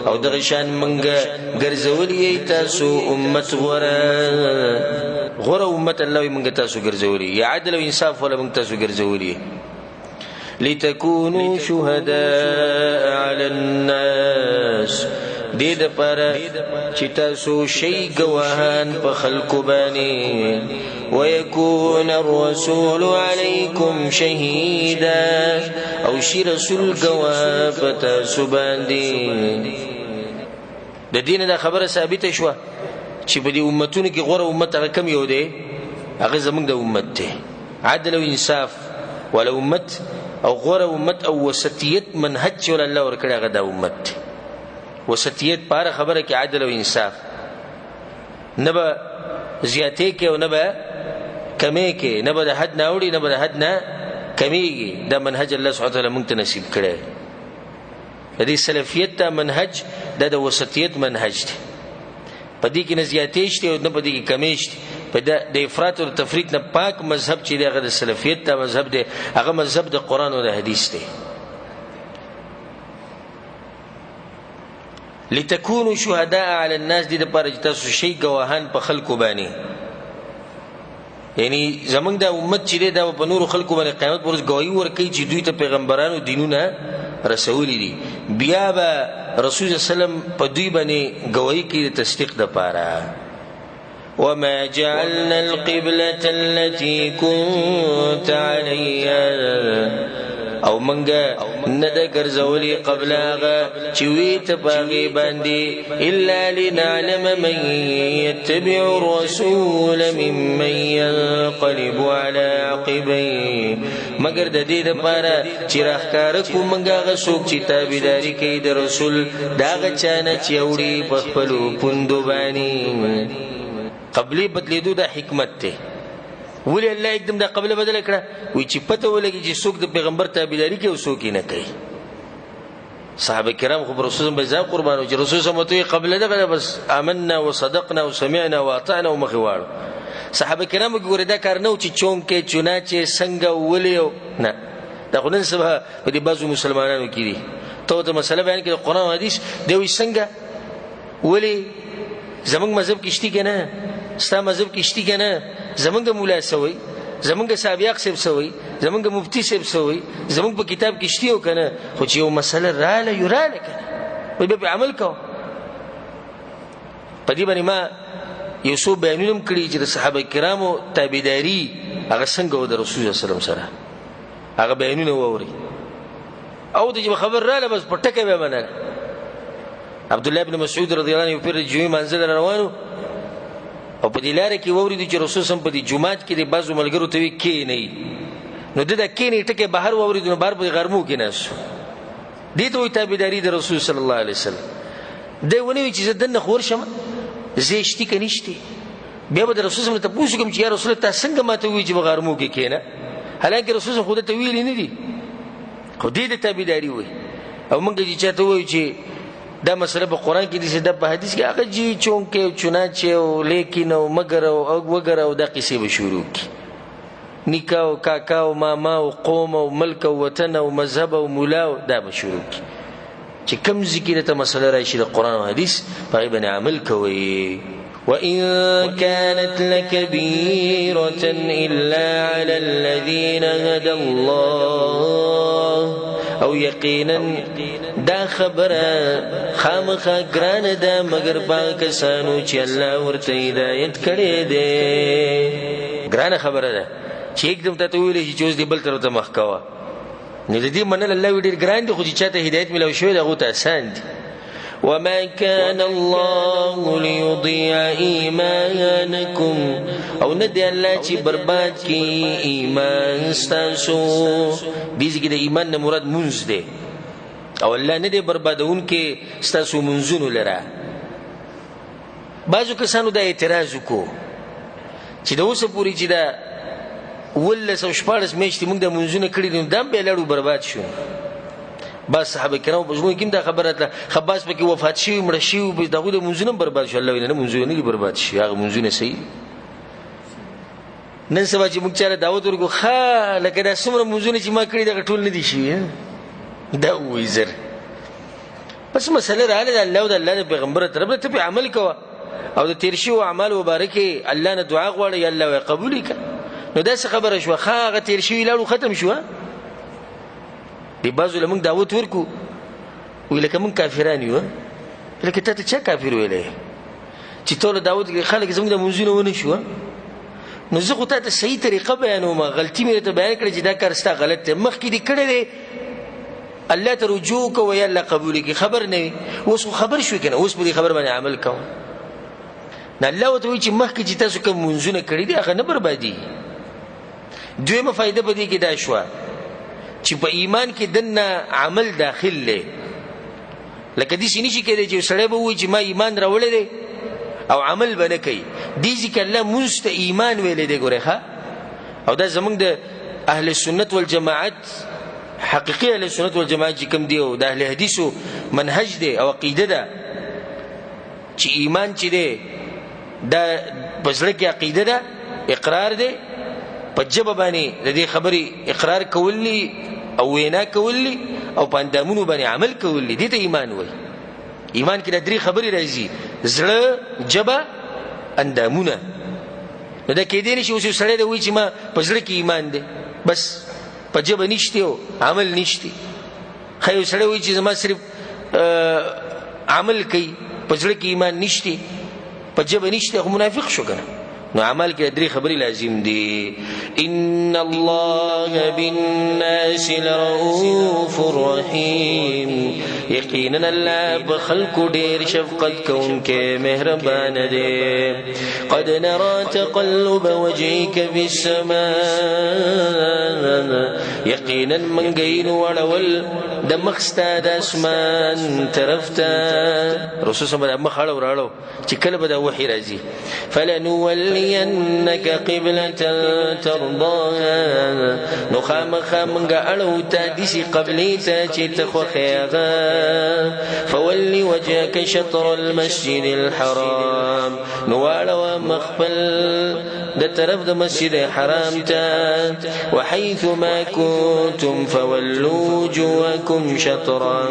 او دغه شان منګه ګرځولې تاسو امت غره امت الله منګه تاسو ګرځولې، یا عدل او انصاف ولا منګه تاسو ګرځولې. لتكونوا شهداء على الناس، دې د پاره چې تاسو شي گواهان په خلکو باندې. ويكون الرسول عليكم شهيدا، او شي رسول گواه په تاسو باندې. د دین دا خبره ثابته شوه چې په دې امتونو کې غوره امت هغه کم یو دی، هغه زمونږ د امت دی. عدل او انصاف ولا امت، او غوره امت او وسطیت منهج چې الله ورکړي هغه د امت. وسطیت پاره خبره کې عدل او انصاف، نه به زیاتې کې او نه به کمې کې، نه به د حد نه وړي نه به د حد نه کمیږي. دا منهج الله سبحانه وتعالی موږ ته نصیب کړی. د دې سلفیت ته منهج د وسطیت منهج دی، په دې کې نه زیاتې شته او نه په دې کې کمې شته. په د افراط او تفریط نه پاک مذهب چې دی هغه د سلفیت ته مذهب دی، هغه مذهب د قرآن او د حدیث دی. لتكونوا شهداء على الناس، دې لپاره چې تاسو شي گواهان په خلکو باندې. یعنی زمونږ د امت چې دی دا په نورو خلکو باندې قیامت پر ورځ گواهي ورکوي چې دوی ته پیغمبرانو دینونه رسولي دي. بیا به رسول الله صلی الله علیه وسلم په دوی باندې گواهي کوي د تصدیق لپاره. وما جعلنا القبلة التي كنت عليها، او منګه نه د ګرځولي قبل هغه چې وی ته باغي باندې، الا لنعلم من يتبع الرسول ممن ينقلب على عقبيه، مگر د دې لپاره چې راخکار کو منګه غسوک چې تابعداري کوي د رسول داغه چانه چې وړي په خپل پوندو باندې. قبلي بدلیدو د حکمت ته ولی الله एकदम دا قبله بدل کړه، وی چې پته ولګي چې څوک د پیغمبر تابعداري کوي او څوک نه کوي. صحابه کرام خو رسول الله بزا قربان او رسول الله قبل دغه بس آمنا وصدقنا وسمعنا واطعنا ومخوار صحابه کرام ګوره دا کار نه چې چونکه چوناچه څنګه ولیو نه دا خو نن سبا په دې بعضو مسلمانانو کې دي ته مسله بیان کړي قرآن او حدیث دوی څنګه ولی زمونږ مذهب کې شتي کنه ستا مذهب کې شتي کنه زمونږ مولا سوی زمونږ صاحب صاحب سوی زمونږ مفتی صاحب سوی زمونږ په کتاب کې شتي او کنه خو چې یو مسله رااله یراله کنه په عمل کو په دې باندې ما یو څو بیانونه کړی چې د صحابه کرامو تابعداري هغه څنګه و د رسول الله صلی الله علیه وسلم سره هغه بیانونه ووري او د خبر رااله بس پټکه به منل عبد الله بن مسعود رضی الله عنه پر جمعې منزل روانو او په دې لار کې ووري چې رسول سم په دې جمعات کې د بعضو ملګرو ته کې نه نو د کې نه ټکه بهر ووري نو بار په غرمو کې ناس دې ته وي تابعداري د رسول صلی الله علیه وسلم دی ونی چې زدن خور شم زیشتي کنيشتي بیا به رسول سم ته پوښتنه کوم چې یا رسول الله څنګه ماته وی چې غرمو کې کېنه حالانکه رسول سم خود ته ویل نه دي خو دې د تابعداري وي او موږ چې چاته وایو چې دا مسله په قرآن کې دي دا په حدیث کې هغه جی چونکه چنانچه او لیکن او مگر او وګر او د قصې به شروع کی نکاح او کاکا او ماما او قوم او ملک او وطن او مذهب او مولا دا به شروع کی چې کوم ذکر ته مسله راشي د قرآن او حدیث په باندې عمل کوي وإن كانت لكبيرة إلا على الذين هدى الله او یقینا دا خبره خامخا ګرانه ده مگر پاکستانو چې الله ورته هدایت کړي ده ګرانه خبره ده چې एकदम ته ویلې چې اوس دی بل تر ته مخکوا نه دې منل الله ویډیر ګران دي خو چې چاته هدایت ملو شوی دا غوته آسان دي وما كان الله ليضيع إيمانكم او ندي الله چې برباد کی ایمان ستاسو دې کې د ایمان نه مراد منځ دی او الله نه دی بربادون کې ستاسو منځونو لره بعضو کسانو دا اعتراض وکړو چې د اوسه پوری چې دا ولس او شپارس میاشتې موږ د منځونه کړی دي دا به لړو برباد شو بس صحابه کرام په ژوند کې دا خبره ده خباس په کې وفات شي مړ شي او دغه د منځونه برباد شو الله ویني منځونه نه برباد شي هغه منځونه صحیح نن سبا چې موږ چاله دعوت ورکو خا لکه دا څومره منځونه چې ما کړی دا ټول نه دي شي دا ویزر بس مسله رااله الله او د الله پیغمبر طرف ته په عمل کوه او د تیر شي او اعمال مبارکه الله نه دعا غواړي الله قبول کړي نو دا څه خبره شو خا تیر شي لاړو ختم شو دی بعضو لمونږ دعوت ورکو ویل کوم کافران یو لکه ته چا کافر ویلې چې ټول دعوت خلک زموږ د منځونه ونه شو نو زه خو ته صحیح طریقه بیانوم غلطی مې ته بیان کړې چې دا کار ستا غلط دی مخکې دې کړی دی الله ته رجوع کوه یا الله قبول کړي خبر نه وي اوس خبر شو کنه اوس په دې خبر باندې عمل کوم نه الله وته وی چې مخکې چې تاسو کوم منځونه کړی دي هغه نه بربادي دویمه فائدہ به دې کې دا شو چې په ایمان کې دنه عمل داخل لې لکه دې شنی چې کېږي چې سړی به وایي چې ما ایمان راوړل دي او عمل به نه کوي دې ځکه الله مست ایمان ویلې دی ګوره ښا او دا زمونږ د اهل سنت والجماعت حقیقي اهل سنت والجماعت چې کوم دی او د اهل حدیثو منهج دی او عقیده ده چې ایمان چې دی دا پسړه کې عقیده ده اقرار دی په جبه باندې د دې خبرې اقرار کولی او وینا کولی او په اندامونو باندې عمل کولی دې ته ایمان وایي ایمان کې د درې خبرې راځي زړه جبه اندامونه نو دا کې دې نشي اوس سړی دی وایي چې ما په زړه کې ایمان دی بس په جبه نشته او عمل نشته خو سړی وایي چې زما صرف عمل کوي په زړه کې ایمان نشته په جبه نشته خو منافق شو کنه نو عمل کې درې خبرې لازم دي ان الله بالناس لرؤوف رحیم یقینا الله بخلق ډېر شفقت کوونکی مهربان دی قد نرى تقلب وجهك في السماء یقینا من غین وړول د مخستا د اسمان طرف ته رسول صلی الله علیه وسلم مخ اړه وراړو چې کله به د وحی راځي فلنولینک قبلة ترضاها نو خامخا منگا اڑو تا دیسی قبلی تا چی تخوخیغا فولی وجهك شطر المسجد الحرام نوالوا مخبل دا طرف دا مسجد حرام تا وحيث ما كنتم فولوا وجوهكم شطرا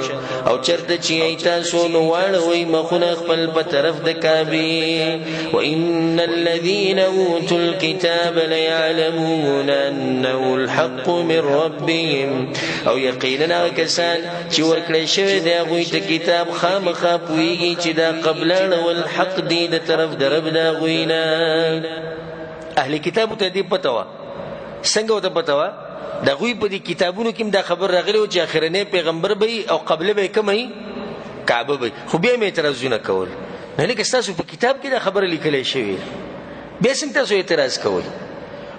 او چرت چی ایتاسو نوالوا مخنا خبل بطرف دا کابی وإن الذين أوتوا الكتاب ليعلمون أنه الحق من ربهم او یقینا کسان چې ورکړی شوی دی هغوی ته کتاب خامخا پوهیږي چې دا قبلان والحق دی د طرف د رب د هغوی نه اهل کتابو ته دې پته وه څنګه ورته پته وه د هغوی په دې کتابونو کې دا خبر راغلی و چې اخرنی پیغمبر به وي او قبله به یې کومه وي کعبه به وي خو بیا یې اعتراضونه کول نه لکه ستاسو په کتاب کې دا خبره لیکلی شوې بیا څنګه تاسو اعتراض کوئ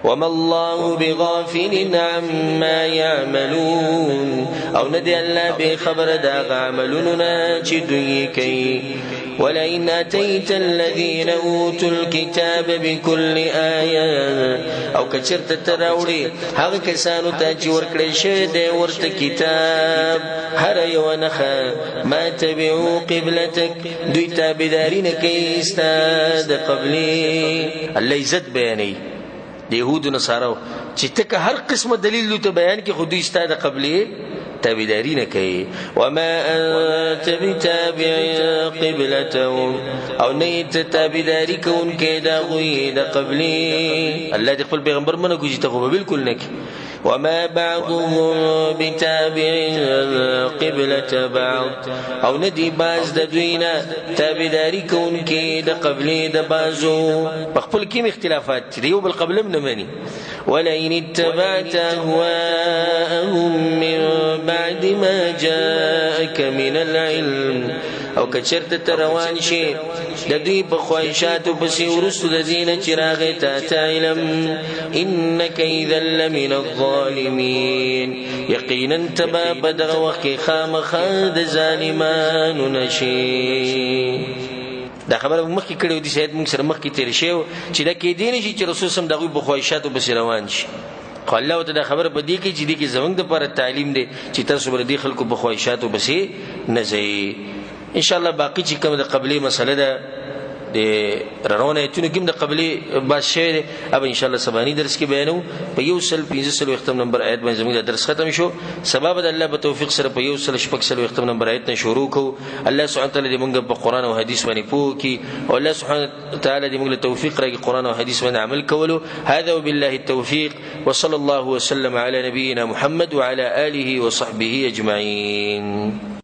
وما الله بغافل عما يعملون او ندي الله بخبر دا عملنا چې دوی کوي ولئن اتيت الذين اوتوا الكتاب بكل آية او کچرت تراوړي هغه کسانو ته چې ورکړی شوی دی ورته کتاب هر یو نخه ما تبعوا قبلتك دوی تابعداري نه کوي استاد قبلي الله عزت بیانوي د یهودو نصارو چې تکه هر قسمه دلیل ته بیان کې خودی استاد قبلی تابعداري نه کوي وما انت بتابع قبلتهم او نه تابعداري کوونکې دا غوي د قبلی الله د خپل پیغمبر منه کوي ته خو بالکل نه کوي وما بعضهم بتابع قبلة بعض او ندي باز د دوینا تابعداري کوونکې د قبلی د بازو په خپل کې اختلافات دی او بل قبل من مني ولئن اتبعت اهواءهم من بعد ما جاءك من العلم او کچرت تروان شي د دوی په خواهشاتو پسې ورستو د دینه چې راغی ته علم انک اذا لمن الظالمین یقینا تبا بدغه وخت خامخا د ظالمانو نشي دا خبره مخکې کړو دي شاید موږ سره مخکې تیر شو چې دا کې دین شي چې رسول سم دغه په خواهشاتو پسې روان شي خو الله ته دا خبره په دې کې چې دې کې زمونږ د پر تعلیم دی چې تاسو بر دې خلکو په خواهشاتو پسې نه ځئ ان شاء الله باقی چې کوم د قبلي مسله ده د رونه ایتونو کوم د قبلي باز شعر اب ان شاء الله سبانی درس کې بیانو په یو سل 15 ختم نمبر آیت باندې زموږ درس ختم شو سبب د الله په توفیق سره په یو سل شپږ سل ختم نمبر آیت نه شروع کو الله سبحانه تعالی دې موږ په قران او حديث باندې پوه کی او الله سبحانه تعالی دې موږ له توفیق راکړي قران او حديث باندې عمل کولو هذا وبالله التوفيق وصلى الله وسلم على نبينا محمد وعلى اله وصحبه اجمعين